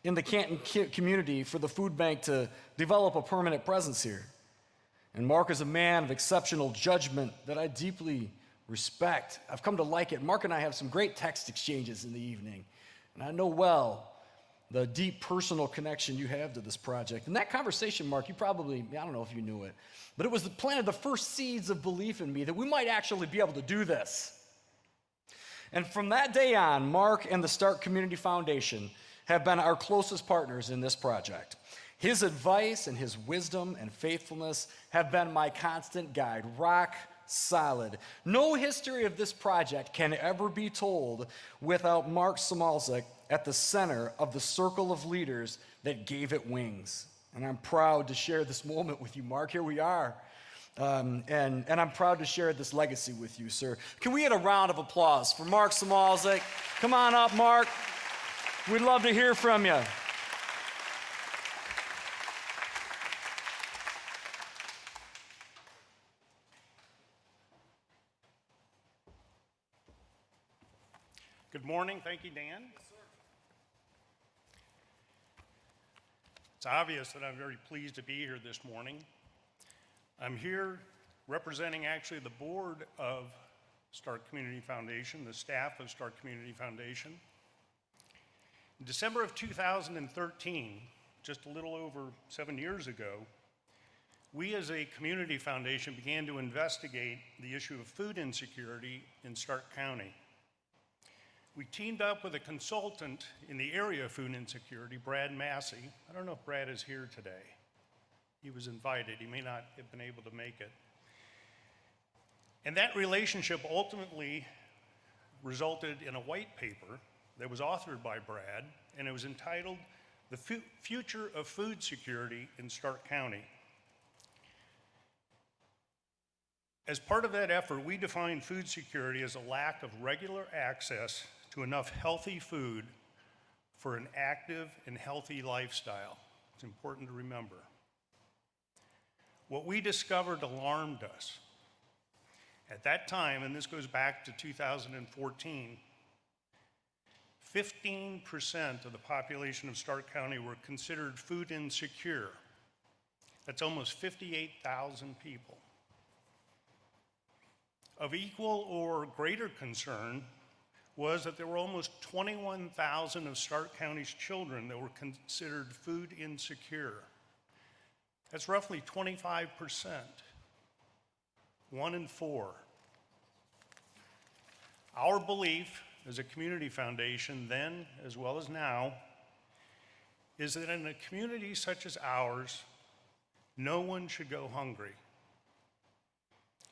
Speaker 2: in the Canton community for the food bank to develop a permanent presence here. And Mark is a man of exceptional judgment that I deeply respect. I've come to like it. Mark and I have some great text exchanges in the evening, and I know well the deep personal connection you have to this project. And that conversation, Mark, I don't know if you knew it, but it was planted the first seeds of belief in me that we might actually be able to do this. And from that day on, Mark and the Stark Community Foundation have been our closest partners in this project. His advice and his wisdom and faithfulness have been my constant guide, rock solid. No history of this project can ever be told without Mark Smalzik at the center of the circle of leaders that gave it wings. And I'm proud to share this moment with you, Mark. Here we are. And I'm proud to share this legacy with you, sir. Can we get a round of applause for Mark Smalzik? Come on up, Mark. We'd love to hear from you.
Speaker 8: Good morning. Thank you, Dan. Yes, sir. It's obvious that I'm very pleased to be here this morning. I'm here representing actually the board of Stark Community Foundation, the staff of Stark Community Foundation. In December of 2013, just a little over 7 years ago, we as a community foundation began to investigate the issue of food insecurity in Stark County. We teamed up with a consultant in the area of food insecurity, Brad Massey. I don't know if Brad is here today. He was invited. He may not have been able to make it. And that relationship ultimately resulted in a white paper that was authored by Brad, and it was entitled The Future of Food Security in Stark County. As part of that effort, we defined food security as a lack of regular access to enough healthy food for an active and healthy lifestyle. It's important to remember. What we discovered alarmed us. At that time, and this goes back to 2014, 15% of the population of Stark County were considered food insecure. That's almost 58,000 people. Of equal or greater concern was that there were almost 21,000 of Stark County's children that were considered food insecure. That's roughly 25%. 1 in 4. Our belief as a community foundation then as well as now is that in a community such as ours, no one should go hungry.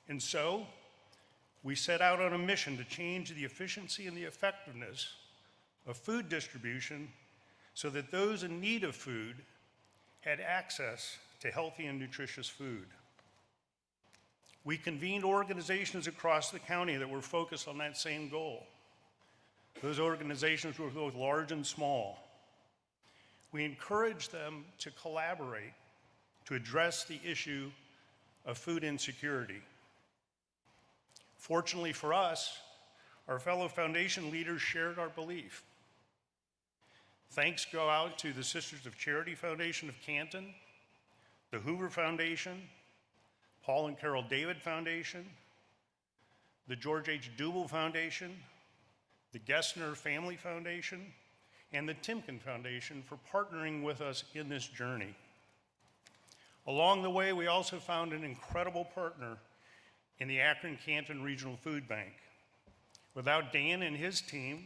Speaker 8: And so, we set out on a mission to change the efficiency and the effectiveness of food distribution so that those in need of food had access to healthy and nutritious food. We convened organizations across the county that were focused on that same goal. Those organizations were both large and small. We encouraged them to collaborate to address the issue of food insecurity. Fortunately for us, our fellow foundation leaders shared our belief. Thanks go out to the Sisters of Charity Foundation of Canton, the Hoover Foundation, Paul and Carol David Foundation, the George H. Dubel Foundation, the Gessner Family Foundation, and the Timken Foundation for partnering with us in this journey. Along the way, we also found an incredible partner in the Akron-Canton Regional Foodbank. Without Dan and his team,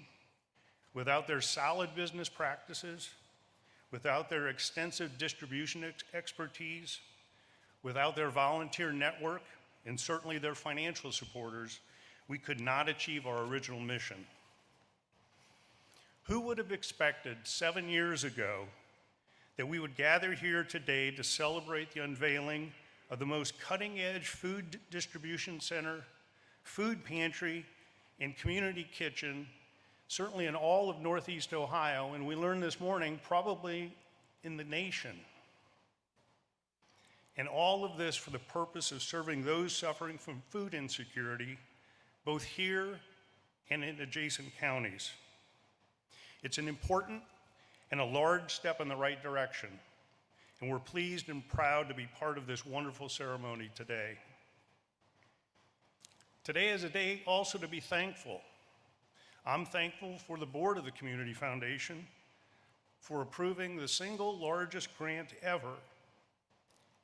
Speaker 8: without their solid business practices, without their extensive distribution expertise, without their volunteer network, and certainly their financial supporters, we could not achieve our original mission. Who would have expected 7 years ago that we would gather here today to celebrate the unveiling of the most cutting-edge food distribution center, food pantry, and community kitchen, certainly in all of Northeast Ohio, and we learned this morning, probably in the nation. And all of this for the purpose of serving those suffering from food insecurity, both here and in adjacent counties. It's an important and a large step in the right direction, and we're pleased and proud to be part of this wonderful ceremony today. Today is a day also to be thankful. I'm thankful for the board of the Community Foundation for approving the single largest grant ever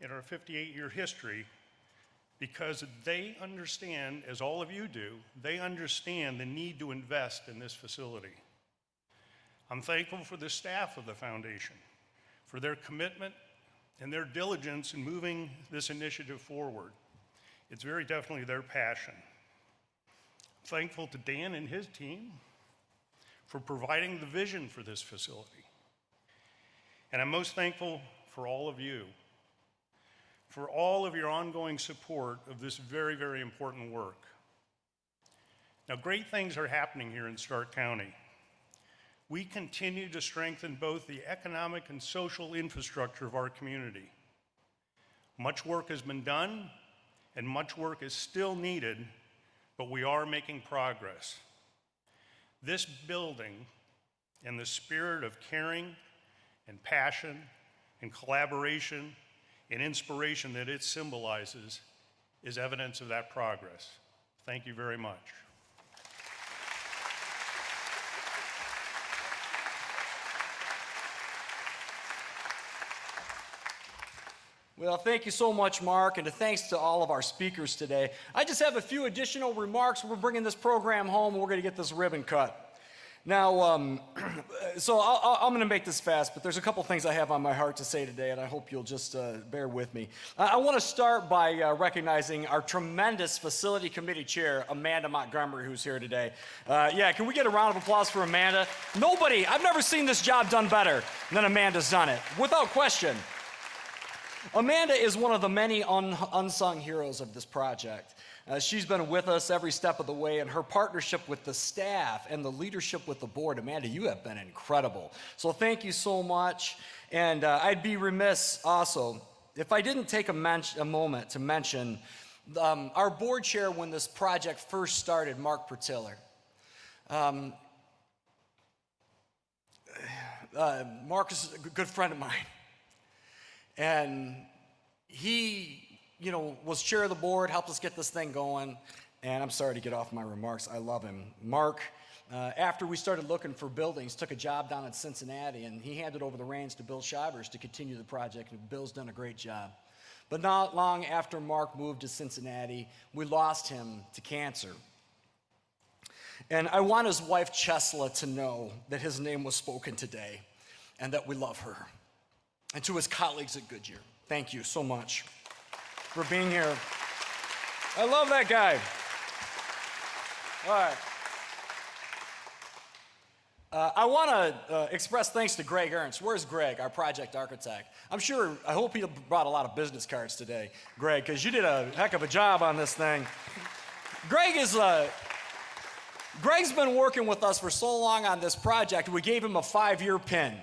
Speaker 8: in our 58-year history, because they understand, as all of you do, they understand the need to invest in this facility. I'm thankful for the staff of the foundation, for their commitment and their diligence in moving this initiative forward. It's very definitely their passion. I'm thankful to Dan and his team for providing the vision for this facility. And I'm most thankful for all of you, for all of your ongoing support of this very, very important work. Now, great things are happening here in Stark County. We continue to strengthen both the economic and social infrastructure of our community. Much work has been done, and much work is still needed, but we are making progress. This building, and the spirit of caring and passion and collaboration and inspiration that it symbolizes, is evidence of that progress. Thank you very much.
Speaker 2: Well, thank you so much, Mark, and thanks to all of our speakers today. I just have a few additional remarks. We're bringing this program home, and we're going to get this ribbon cut. Now, I'm going to make this fast, but there's a couple things I have on my heart to say today, and I hope you'll just bear with me. I want to start by recognizing our tremendous facility committee chair, Amanda Montgomery, who's here today. Yeah, can we get a round of applause for Amanda? I've never seen this job done better than Amanda's done it, without question. Amanda is one of the many unsung heroes of this project. She's been with us every step of the way, and her partnership with the staff and the leadership with the board, Amanda, you have been incredible. So thank you so much. And I'd be remiss also if I didn't take a moment to mention our board chair when this project first started, Mark Pertiller. Mark is a good friend of mine. And he, was chair of the board, helped us get this thing going. And I'm sorry to get off my remarks. I love him. Mark, after we started looking for buildings, took a job down in Cincinnati, and he handed over the reins to Bill Shivers to continue the project. And Bill's done a great job. But not long after Mark moved to Cincinnati, we lost him to cancer. And I want his wife, Chesla, to know that his name was spoken today and that we love her. And to his colleagues at Goodyear, thank you so much for being here. I love that guy. All right. I want to express thanks to Greg Ernst. Where's Greg, our project architect? I hope he brought a lot of business cards today, Greg, because you did a heck of a job on this thing. Greg's been working with us for so long on this project, we gave him a 5-year pin,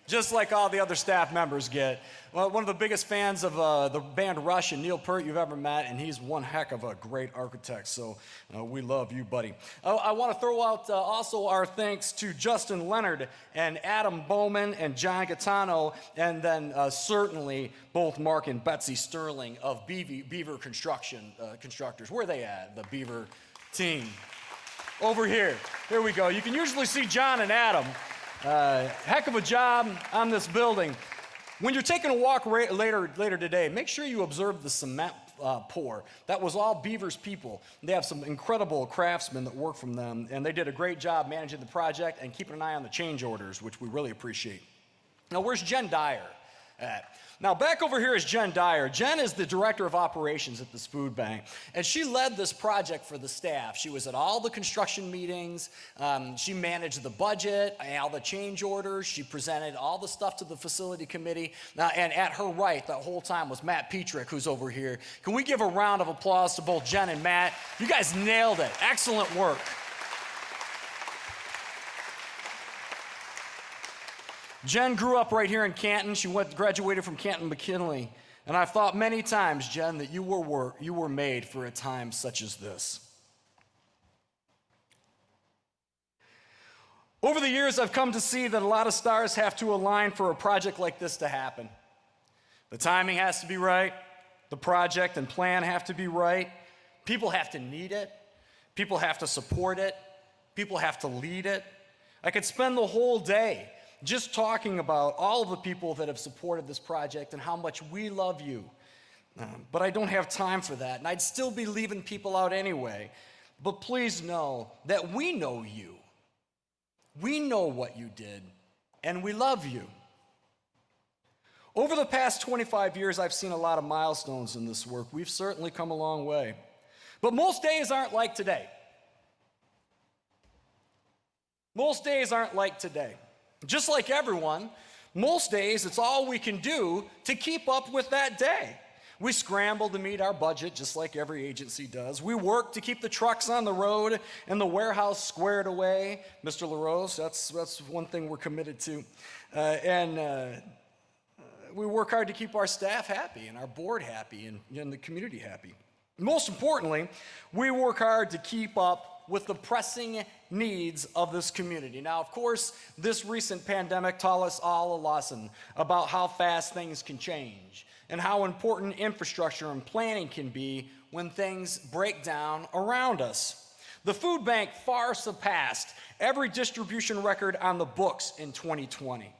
Speaker 2: just like all the other staff members get. Well, one of the biggest fans of the band Rush and Neil Peart you've ever met, and he's one heck of a great architect, so we love you, buddy. I want to throw out also our thanks to Justin Leonard and Adam Bowman and John Gaetano, and then certainly both Mark and Betsy Sterling of Beaver Constructors. Where are they at, the Beaver team? Over here. Here we go. You can usually see John and Adam. Heck of a job on this building. When you're taking a walk later today, make sure you observe the cement pour. That was all Beaver's people. They have some incredible craftsmen that work from them, and they did a great job managing the project and keeping an eye on the change orders, which we really appreciate. Now, where's Jen Dyer at? Now, back over here is Jen Dyer. Jen is the director of operations at this food bank, and she led this project for the staff. She was at all the construction meetings. She managed the budget, all the change orders. She presented all the stuff to the facility committee. And at her right, the whole time, was Matt Petrick, who's over here. Can we give a round of applause to both Jen and Matt? You guys nailed it. Excellent work. Jen grew up right here in Canton. She graduated from Canton McKinley. And I've thought many times, Jen, that you were made for a time such as this. Over the years, I've come to see that a lot of stars have to align for a project like this to happen. The timing has to be right. The project and plan have to be right. People have to need it. People have to support it. People have to lead it. I could spend the whole day just talking about all of the people that have supported this project and how much we love you. But I don't have time for that, and I'd still be leaving people out anyway. But please know that we know you. We know what you did, and we love you. Over the past 25 years, I've seen a lot of milestones in this work. We've certainly come a long way. But most days aren't like today. Most days aren't like today. Just like everyone, most days it's all we can do to keep up with that day. We scramble to meet our budget just like every agency does. We work to keep the trucks on the road and the warehouse squared away. Mr. LaRose, that's one thing we're committed to. We work hard to keep our staff happy and our board happy and the community happy. Most importantly, we work hard to keep up with the pressing needs of this community. Now, of course, this recent pandemic taught us all a lesson about how fast things can change and how important infrastructure and planning can be when things break down around us. The food bank far surpassed every distribution record on the books in 2020.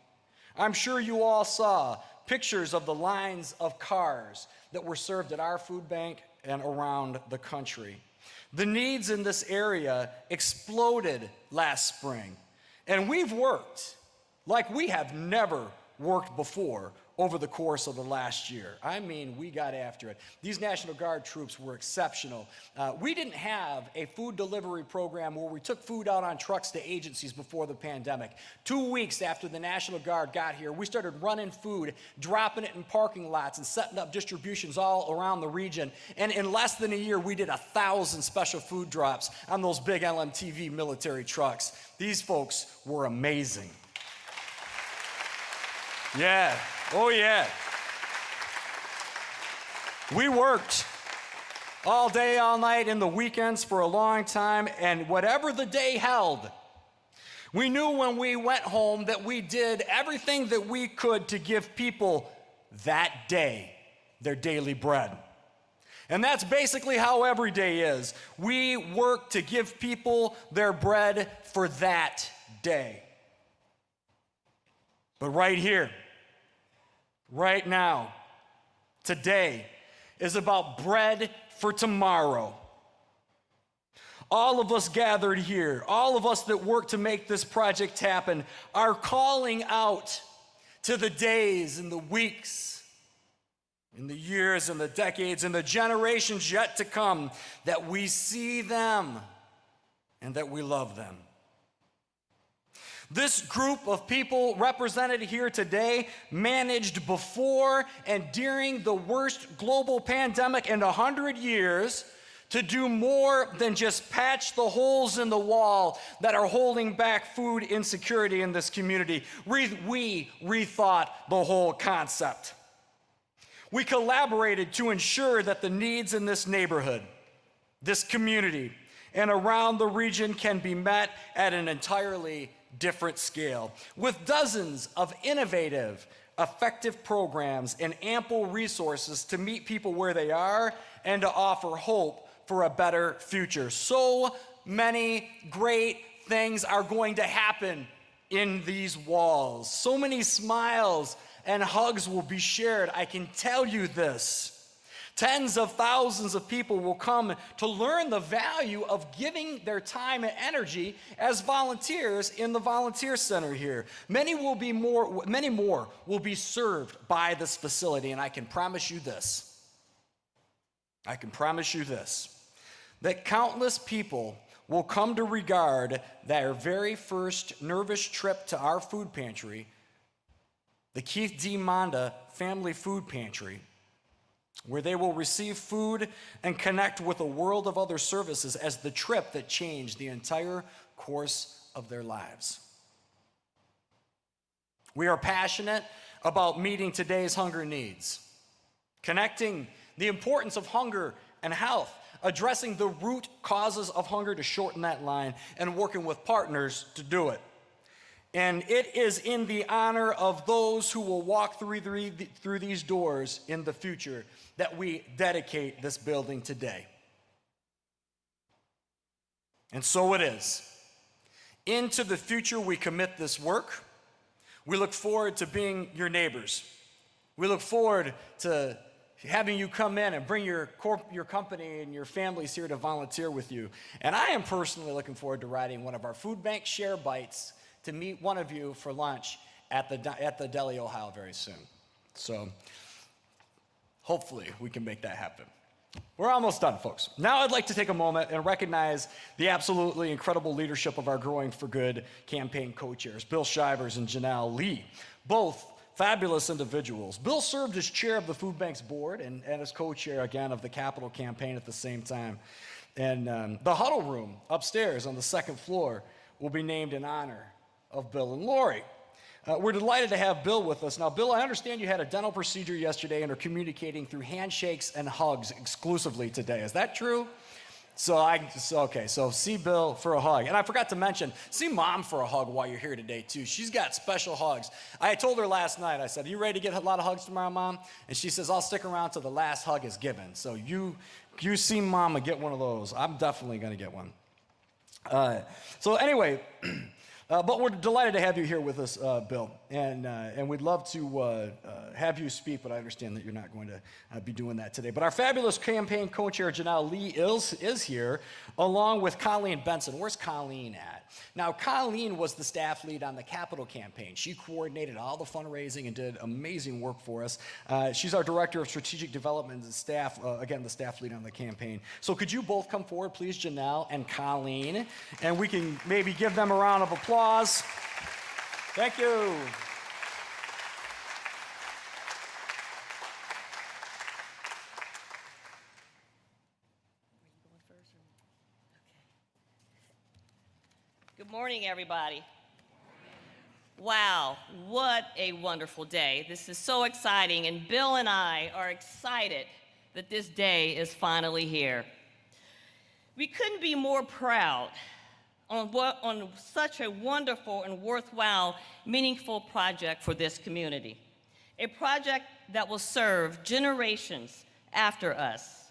Speaker 2: I'm sure you all saw pictures of the lines of cars that were served at our food bank and around the country. The needs in this area exploded last spring, and we've worked like we have never worked before over the course of the last year. I mean, we got after it. These National Guard troops were exceptional. We didn't have a food delivery program where we took food out on trucks to agencies before the pandemic. 2 weeks after the National Guard got here, we started running food, dropping it in parking lots, and setting up distributions all around the region. And in less than a year, we did 1,000 special food drops on those big LMTV military trucks. These folks were amazing. Yeah. Oh, yeah. We worked all day, all night, in the weekends for a long time, and whatever the day held, we knew when we went home that we did everything that we could to give people that day their daily bread. And that's basically how every day is. We work to give people their bread for that day. But right here, right now, today is about bread for tomorrow. All of us gathered here, all of us that work to make this project happen, are calling out to the days and the weeks, in the years and the decades and the generations yet to come, that we see them and that we love them. This group of people represented here today managed before and during the worst global pandemic in 100 years to do more than just patch the holes in the wall that are holding back food insecurity in this community. We rethought the whole concept. We collaborated to ensure that the needs in this neighborhood, this community, and around the region can be met at an entirely different scale, with dozens of innovative, effective programs and ample resources to meet people where they are and to offer hope for a better future. So many great things are going to happen in these walls. So many smiles and hugs will be shared. I can tell you this. Tens of thousands of people will come to learn the value of giving their time and energy as volunteers in the volunteer center here. Many more will be served by this facility, and I can promise you this. That countless people will come to regard their very first nervous trip to our food pantry, the Keith D. Monda Family Food Pantry, where they will receive food and connect with a world of other services, as the trip that changed the entire course of their lives. We are passionate about meeting today's hunger needs, connecting the importance of hunger and health, addressing the root causes of hunger to shorten that line, and working with partners to do it. And it is in the honor of those who will walk through these doors in the future that we dedicate this building today. And so it is. Into the future we commit this work. We look forward to being your neighbors. We look forward to having you come in and bring your company and your families here to volunteer with you. And I am personally looking forward to riding one of our Foodbank Share Bites to meet one of you for lunch at the Deli, Ohio very soon. So hopefully we can make that happen. We're almost done, folks. Now I'd like to take a moment and recognize the absolutely incredible leadership of our Growing for Good campaign co-chairs, Bill Shivers and Janelle Lee, both fabulous individuals. Bill served as chair of the Food Bank's board and as co-chair, again, of the Capital campaign at the same time. And the huddle room upstairs on the second floor will be named in honor of Bill and Lori. We're delighted to have Bill with us. Now, Bill, I understand you had a dental procedure yesterday and are communicating through handshakes and hugs exclusively today. Is that true? So see Bill for a hug. And I forgot to mention, see Mom for a hug while you're here today, too. She's got special hugs. I told her last night, I said, are you ready to get a lot of hugs tomorrow, Mom? And she says, I'll stick around till the last hug is given. So you see Mama get one of those. I'm definitely going to get one. So anyway, but we're delighted to have you here with us, Bill, and we'd love to have you speak, but I understand that you're not going to be doing that today. But our fabulous campaign co-chair, Janelle Lee, is here, along with Colleen Benson. Where's Colleen at? Now, Colleen was the staff lead on the Capital campaign. She coordinated all the fundraising and did amazing work for us. She's our Director of Strategic Development and staff, again, the staff lead on the campaign. So could you both come forward, please, Janelle and Colleen, and we can maybe give them a round of applause. Thank you.
Speaker 9: Good morning, everybody. Wow, what a wonderful day. This is so exciting, and Bill and I are excited that this day is finally here. We couldn't be more proud on such a wonderful and worthwhile, meaningful project for this community. A project that will serve generations after us,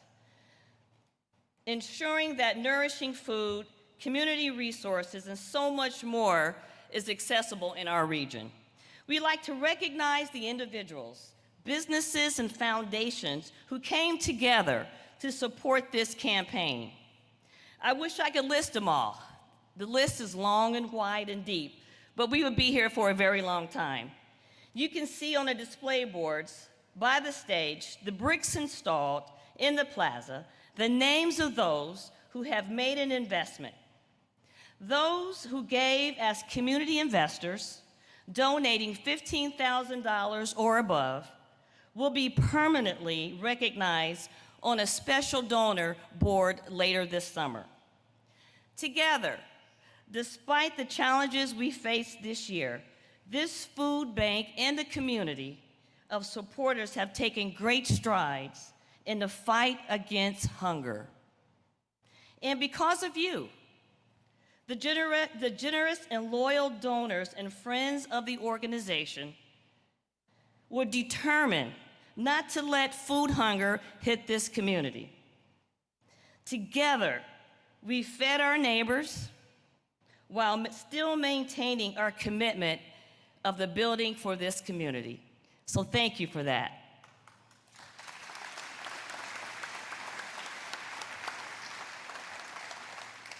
Speaker 9: ensuring that nourishing food, community resources, and so much more is accessible in our region. We'd like to recognize the individuals, businesses, and foundations who came together to support this campaign. I wish I could list them all. The list is long and wide and deep, but we would be here for a very long time. You can see on the display boards by the stage, the bricks installed in the plaza, the names of those who have made an investment. Those who gave as community investors, donating $15,000 or above, will be permanently recognized on a special donor board later this summer. Together, despite the challenges we faced this year, this food bank and the community of supporters have taken great strides in the fight against hunger. And because of you, the generous and loyal donors and friends of the organization were determined not to let food hunger hit this community. Together, we fed our neighbors while still maintaining our commitment of the building for this community. So thank you for that.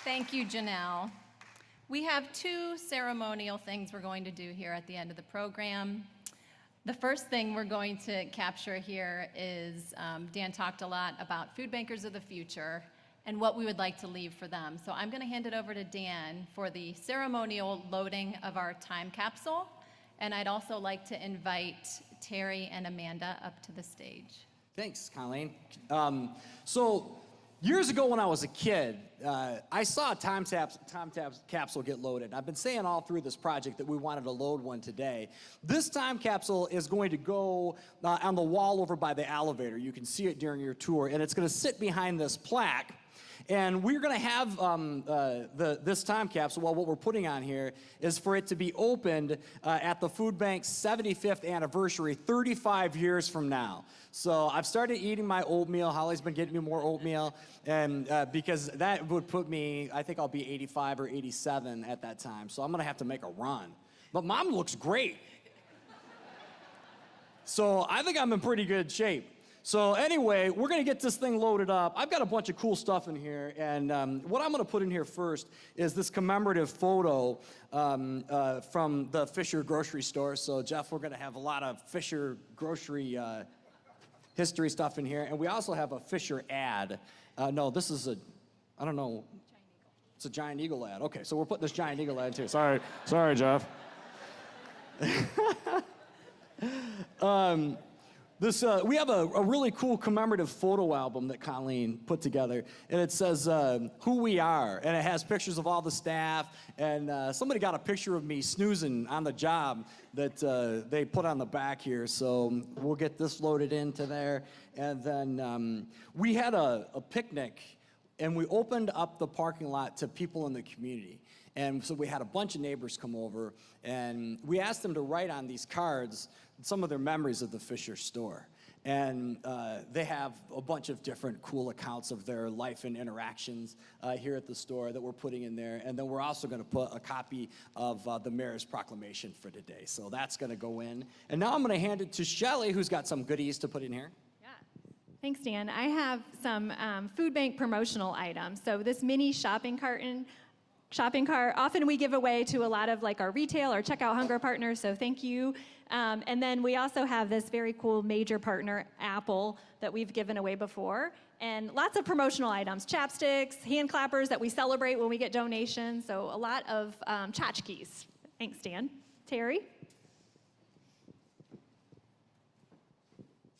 Speaker 10: Thank you, Janelle. We have two ceremonial things we're going to do here at the end of the program. The first thing we're going to capture here is Dan talked a lot about food bankers of the future and what we would like to leave for them. So I'm going to hand it over to Dan for the ceremonial loading of our time capsule. And I'd also like to invite Terry and Amanda up to the stage.
Speaker 2: Thanks, Colleen. So years ago when I was a kid, I saw a time capsule get loaded. I've been saying all through this project that we wanted to load one today. This time capsule is going to go on the wall over by the elevator. You can see it during your tour, and it's going to sit behind this plaque. And we're going to have this time capsule, well, what we're putting on here is for it to be opened at the Food Bank's 75th anniversary, 35 years from now. So I've started eating my oatmeal. Holly's been getting me more oatmeal, and because that would put me, I think I'll be 85 or 87 at that time. So I'm going to have to make a run. But Mom looks great. So I think I'm in pretty good shape. So anyway, we're going to get this thing loaded up. I've got a bunch of cool stuff in here, and what I'm going to put in here first is this commemorative photo from the Fisher grocery store. So Jeff, we're going to have a lot of Fisher grocery history stuff in here, and we also have a Fisher ad. No, this is I don't know. It's a Giant Eagle ad. Okay, so we're putting this Giant Eagle ad too. Sorry, Jeff. We have a really cool commemorative photo album that Colleen put together, and it says who we are, and it has pictures of all the staff, and somebody got a picture of me snoozing on the job that they put on the back here, so we'll get this loaded into there. And then we had a picnic, and we opened up the parking lot to people in the community. And so we had a bunch of neighbors come over, and we asked them to write on these cards some of their memories of the Fisher store. And they have a bunch of different cool accounts of their life and interactions here at the store that we're putting in there. And then we're also going to put a copy of the mayor's proclamation for today. So that's going to go in. And now I'm going to hand it to Shelley, who's got some goodies to put in here.
Speaker 5: Thanks, Dan. I have some food bank promotional items. So this mini shopping cart, often we give away to a lot of like our retail or checkout hunger partners, so thank you. And then we also have this very cool major partner, Apple, that we've given away before. And lots of promotional items, chapsticks, hand clappers that we celebrate when we get donations. So a lot of tchotchkes. Thanks, Dan. Terry?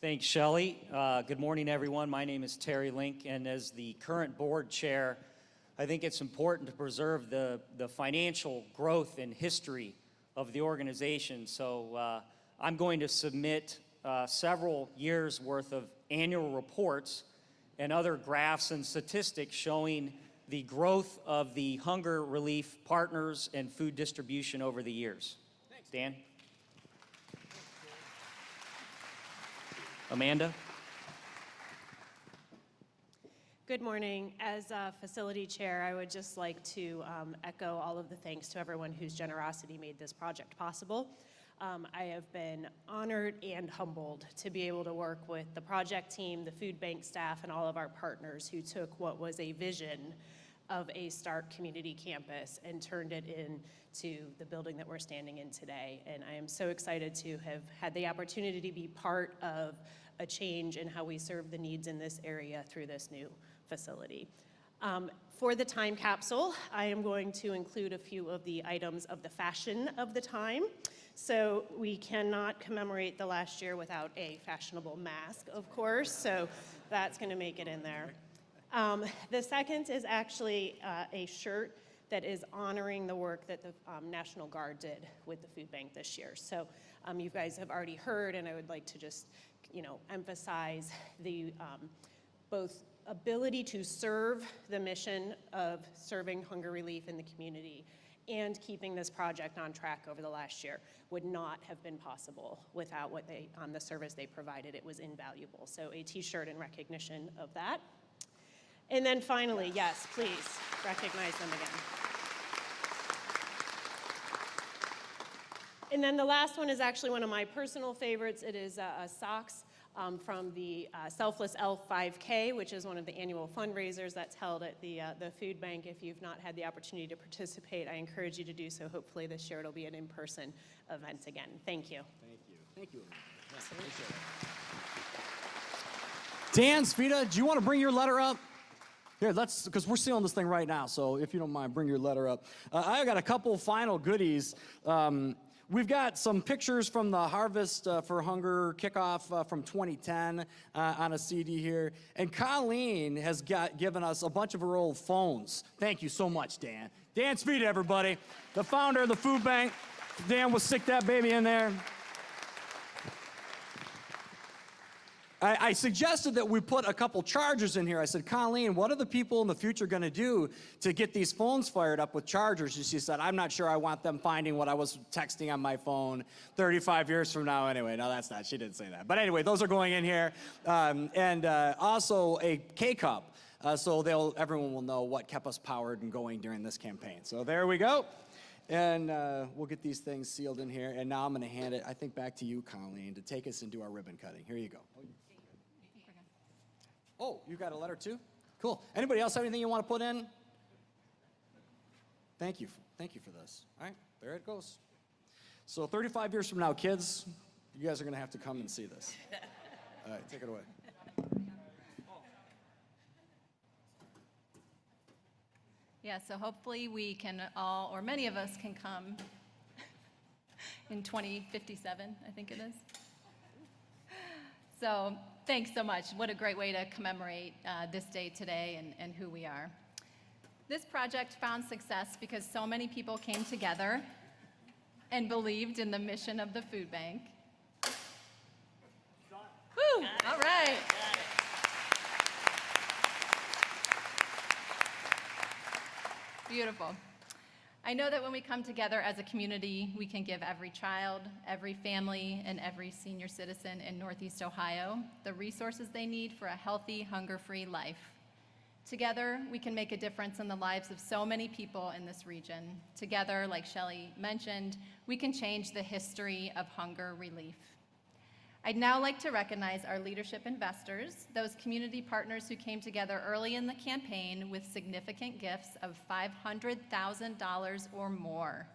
Speaker 11: Thanks, Shelley. Good morning, everyone. My name is Terry Link, and as the current board chair, I think it's important to preserve the financial growth and history of the organization. So I'm going to submit several years' worth of annual reports and other graphs and statistics showing the growth of the hunger relief partners and food distribution over the years. Thanks, Dan. Amanda?
Speaker 12: Good morning. As a facility chair, I would just like to echo all of the thanks to everyone whose generosity made this project possible. I have been honored and humbled to be able to work with the project team, the food bank staff, and all of our partners who took what was a vision of a Stark community campus and turned it into the building that we're standing in today. And I am so excited to have had the opportunity to be part of a change in how we serve the needs in this area through this new facility. For the time capsule, I am going to include a few of the items of the fashion of the time. So we cannot commemorate the last year without a fashionable mask, of course, so that's gonna make it in there. The second is actually a shirt that is honoring the work that the National Guard did with the food bank this year. So you guys have already heard, and I would like to just, emphasize the both ability to serve the mission of serving hunger relief in the community and keeping this project on track over the last year would not have been possible without what they, the service they provided. It was invaluable. So a t-shirt in recognition of that. And then finally, yes, please recognize them again. And then the last one is actually one of my personal favorites. It is socks from the Selfless Elf 5K, which is one of the annual fundraisers that's held at the food bank. If you've not had the opportunity to participate, I encourage you to do so. Hopefully this year it'll be an in-person event again. Thank you.
Speaker 2: Thank you. Thank you. Yes, appreciate it. Dan, Sveta, do you want to bring your letter up? Here, because we're sealing this thing right now, so if you don't mind, bring your letter up. I've got a couple final goodies. We've got some pictures from the Harvest for Hunger kickoff from 2010 on a CD here. And Colleen has given us a bunch of her old phones. Thank you so much, Dan. Dan Sveta, everybody, the founder of the food bank. Dan will stick that baby in there. I suggested that we put a couple chargers in here. I said, Colleen, what are the people in the future going to do to get these phones fired up with chargers? And she said, I'm not sure I want them finding what I was texting on my phone 35 years from now anyway. No, that's not. She didn't say that. But anyway, those are going in here. And also a K-Cup. So everyone will know what kept us powered and going during this campaign. So there we go. And we'll get these things sealed in here. And now I'm going to hand it, I think, back to you, Colleen, to take us into our ribbon cutting. Here you go. Oh, you got a letter too? Cool. Anybody else have anything you want to put in? Thank you. Thank you for this. All right, there it goes. So 35 years from now, kids, you guys are going to have to come and see this. All right, take it away.
Speaker 10: Yeah, so hopefully we can all, or many of us can come in 2057, I think it is. So thanks so much. What a great way to commemorate this day today and who we are. This project found success because so many people came together and believed in the mission of the food bank. Woo! All right. Beautiful. I know that when we come together as a community, we can give every child, every family, and every senior citizen in Northeast Ohio the resources they need for a healthy, hunger-free life. Together, we can make a difference in the lives of so many people in this region. Together, like Shelley mentioned, we can change the history of hunger relief. I'd now like to recognize our leadership investors, those community partners who came together early in the campaign with significant gifts of $500,000 or more.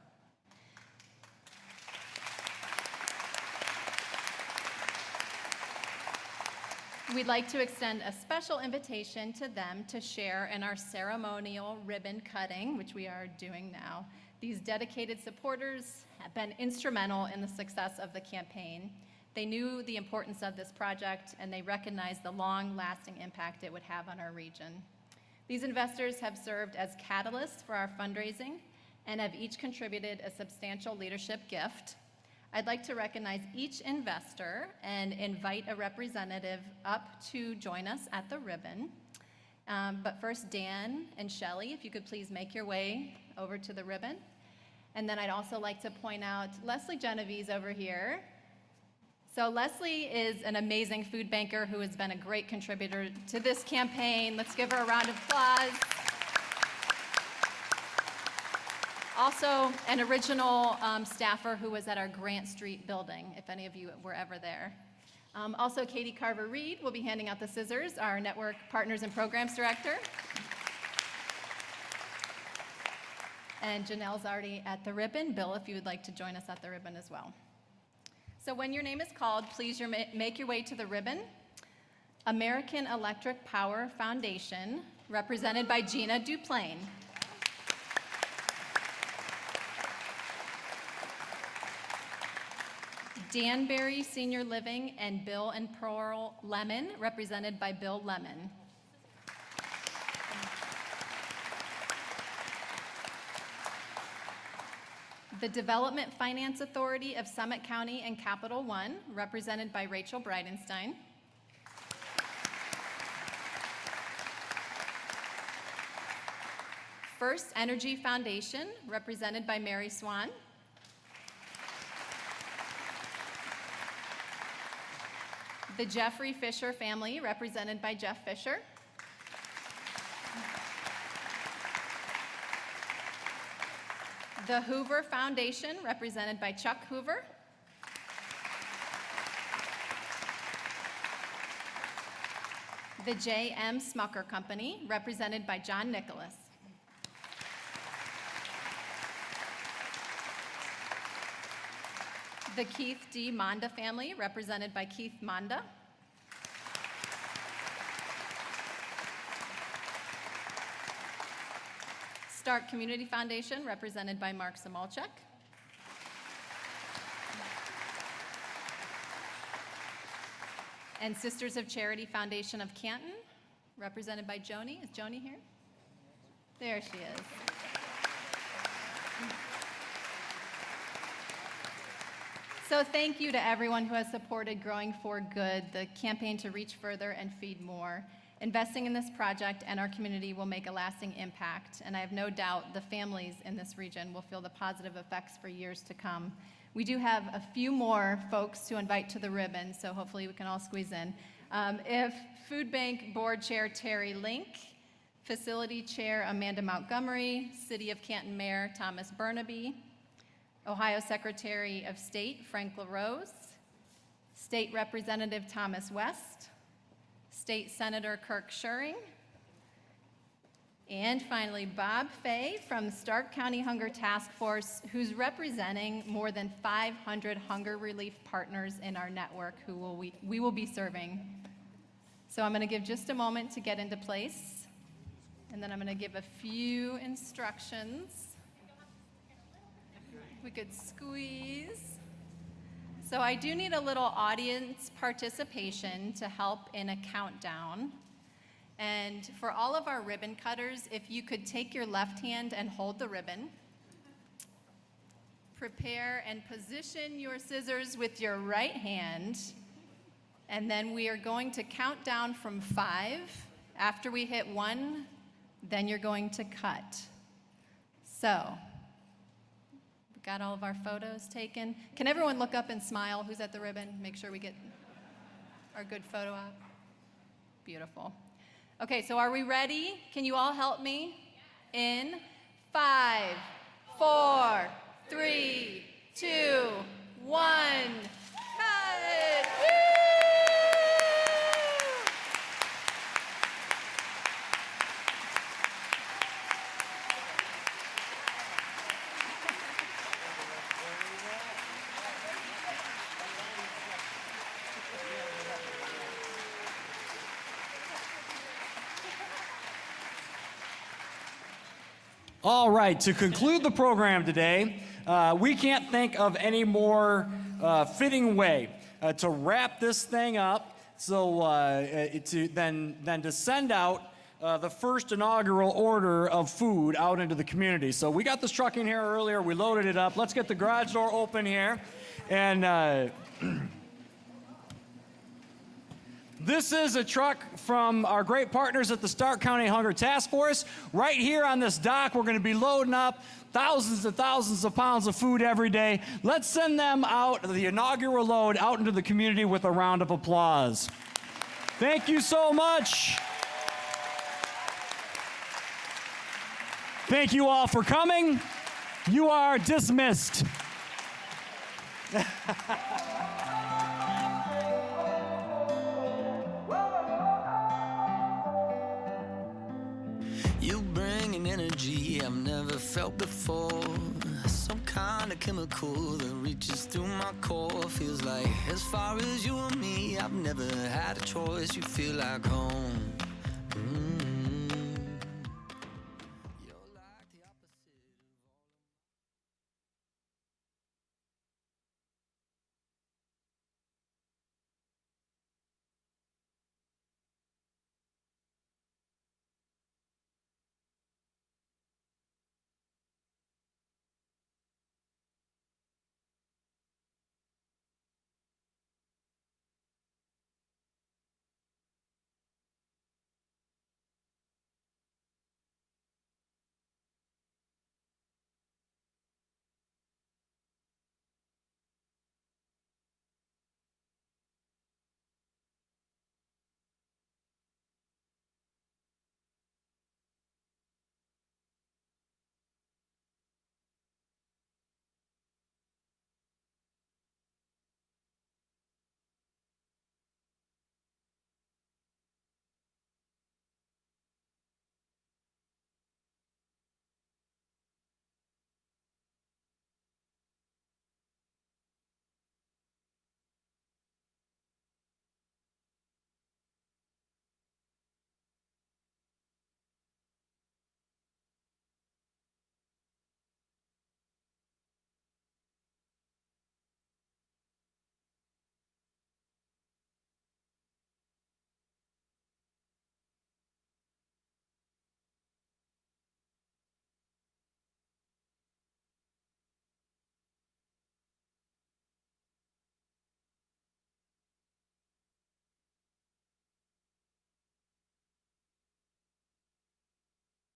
Speaker 10: We'd like to extend a special invitation to them to share in our ceremonial ribbon cutting, which we are doing now. These dedicated supporters have been instrumental in the success of the campaign. They knew the importance of this project, and they recognized the long-lasting impact it would have on our region. These investors have served as catalysts for our fundraising and have each contributed a substantial leadership gift. I'd like to recognize each investor and invite a representative up to join us at the ribbon. But first, Dan and Shelley, if you could please make your way over to the ribbon. And then I'd also like to point out Leslie Genovese over here. So Leslie is an amazing food banker who has been a great contributor to this campaign. Let's give her a round of applause. Also, an original staffer who was at our Grant Street building, if any of you were ever there. Also, Katie Carver-Reed will be handing out the scissors, our Network Partners and Programs Director. And Janelle's already at the ribbon. Bill, if you would like to join us at the ribbon as well. So when your name is called, please make your way to the ribbon. American Electric Power Foundation, represented by Gina Duplain. Danbury Senior Living and Bill and Pearl Lemon, represented by Bill Lemon. The Development Finance Authority of Summit County and Capital One, represented by Rachel Bridenstine. First Energy Foundation, represented by Mary Swan. The Jeffrey Fisher family, represented by Jeff Fisher. The Hoover Foundation, represented by Chuck Hoover. The J.M. Smucker Company, represented by John Nicholas. The Keith D. Monda family, represented by Keith Monda. Stark Community Foundation, represented by Mark Samolchuk. And Sisters of Charity Foundation of Canton, represented by Joni. Is Joni here? There she is. So thank you to everyone who has supported Growing for Good, the campaign to reach further and feed more. Investing in this project and our community will make a lasting impact, and I have no doubt the families in this region will feel the positive effects for years to come. We do have a few more folks to invite to the ribbon, so hopefully we can all squeeze in. If Foodbank Board Chair Terry Link, Facility Chair Amanda Montgomery, City of Canton Mayor Thomas Burnaby, Ohio Secretary of State Frank LaRose, State Representative Thomas West, State Senator Kirk Schuring, and finally Bob Fay from Stark County Hunger Task Force, who's representing more than 500 hunger relief partners in our network who we will be serving. So I'm going to give just a moment to get into place, and then I'm going to give a few instructions. We could squeeze. So I do need a little audience participation to help in a countdown. And for all of our ribbon cutters, if you could take your left hand and hold the ribbon. Prepare and position your scissors with your right hand. And then we are going to count down from 5. After we hit 1, then you're going to cut. So, got all of our photos taken. Can everyone look up and smile who's at the ribbon? Make sure we get our good photo out. Beautiful. Okay, so are we ready? Can you all help me? In 5, 4, 3, 2, 1. Cut! Woo!
Speaker 2: All right, to conclude the program today, we can't think of any more fitting way to wrap this thing up than to send out the first inaugural order of food out into the community. So we got this truck in here earlier, we loaded it up. Let's get the garage door open here. And this is a truck from our great partners at the Stark County Hunger Task Force. Right here on this dock, we're going to be loading up thousands and thousands of pounds of food every day. Let's send them out, the inaugural load, out into the community with a round of applause. Thank you so much. Thank you all for coming. You are dismissed.
Speaker 1: You bring an energy I've never felt before. Some kind of chemical that reaches through my core. Feels like as far as you and me, I've never had a choice. You feel like home.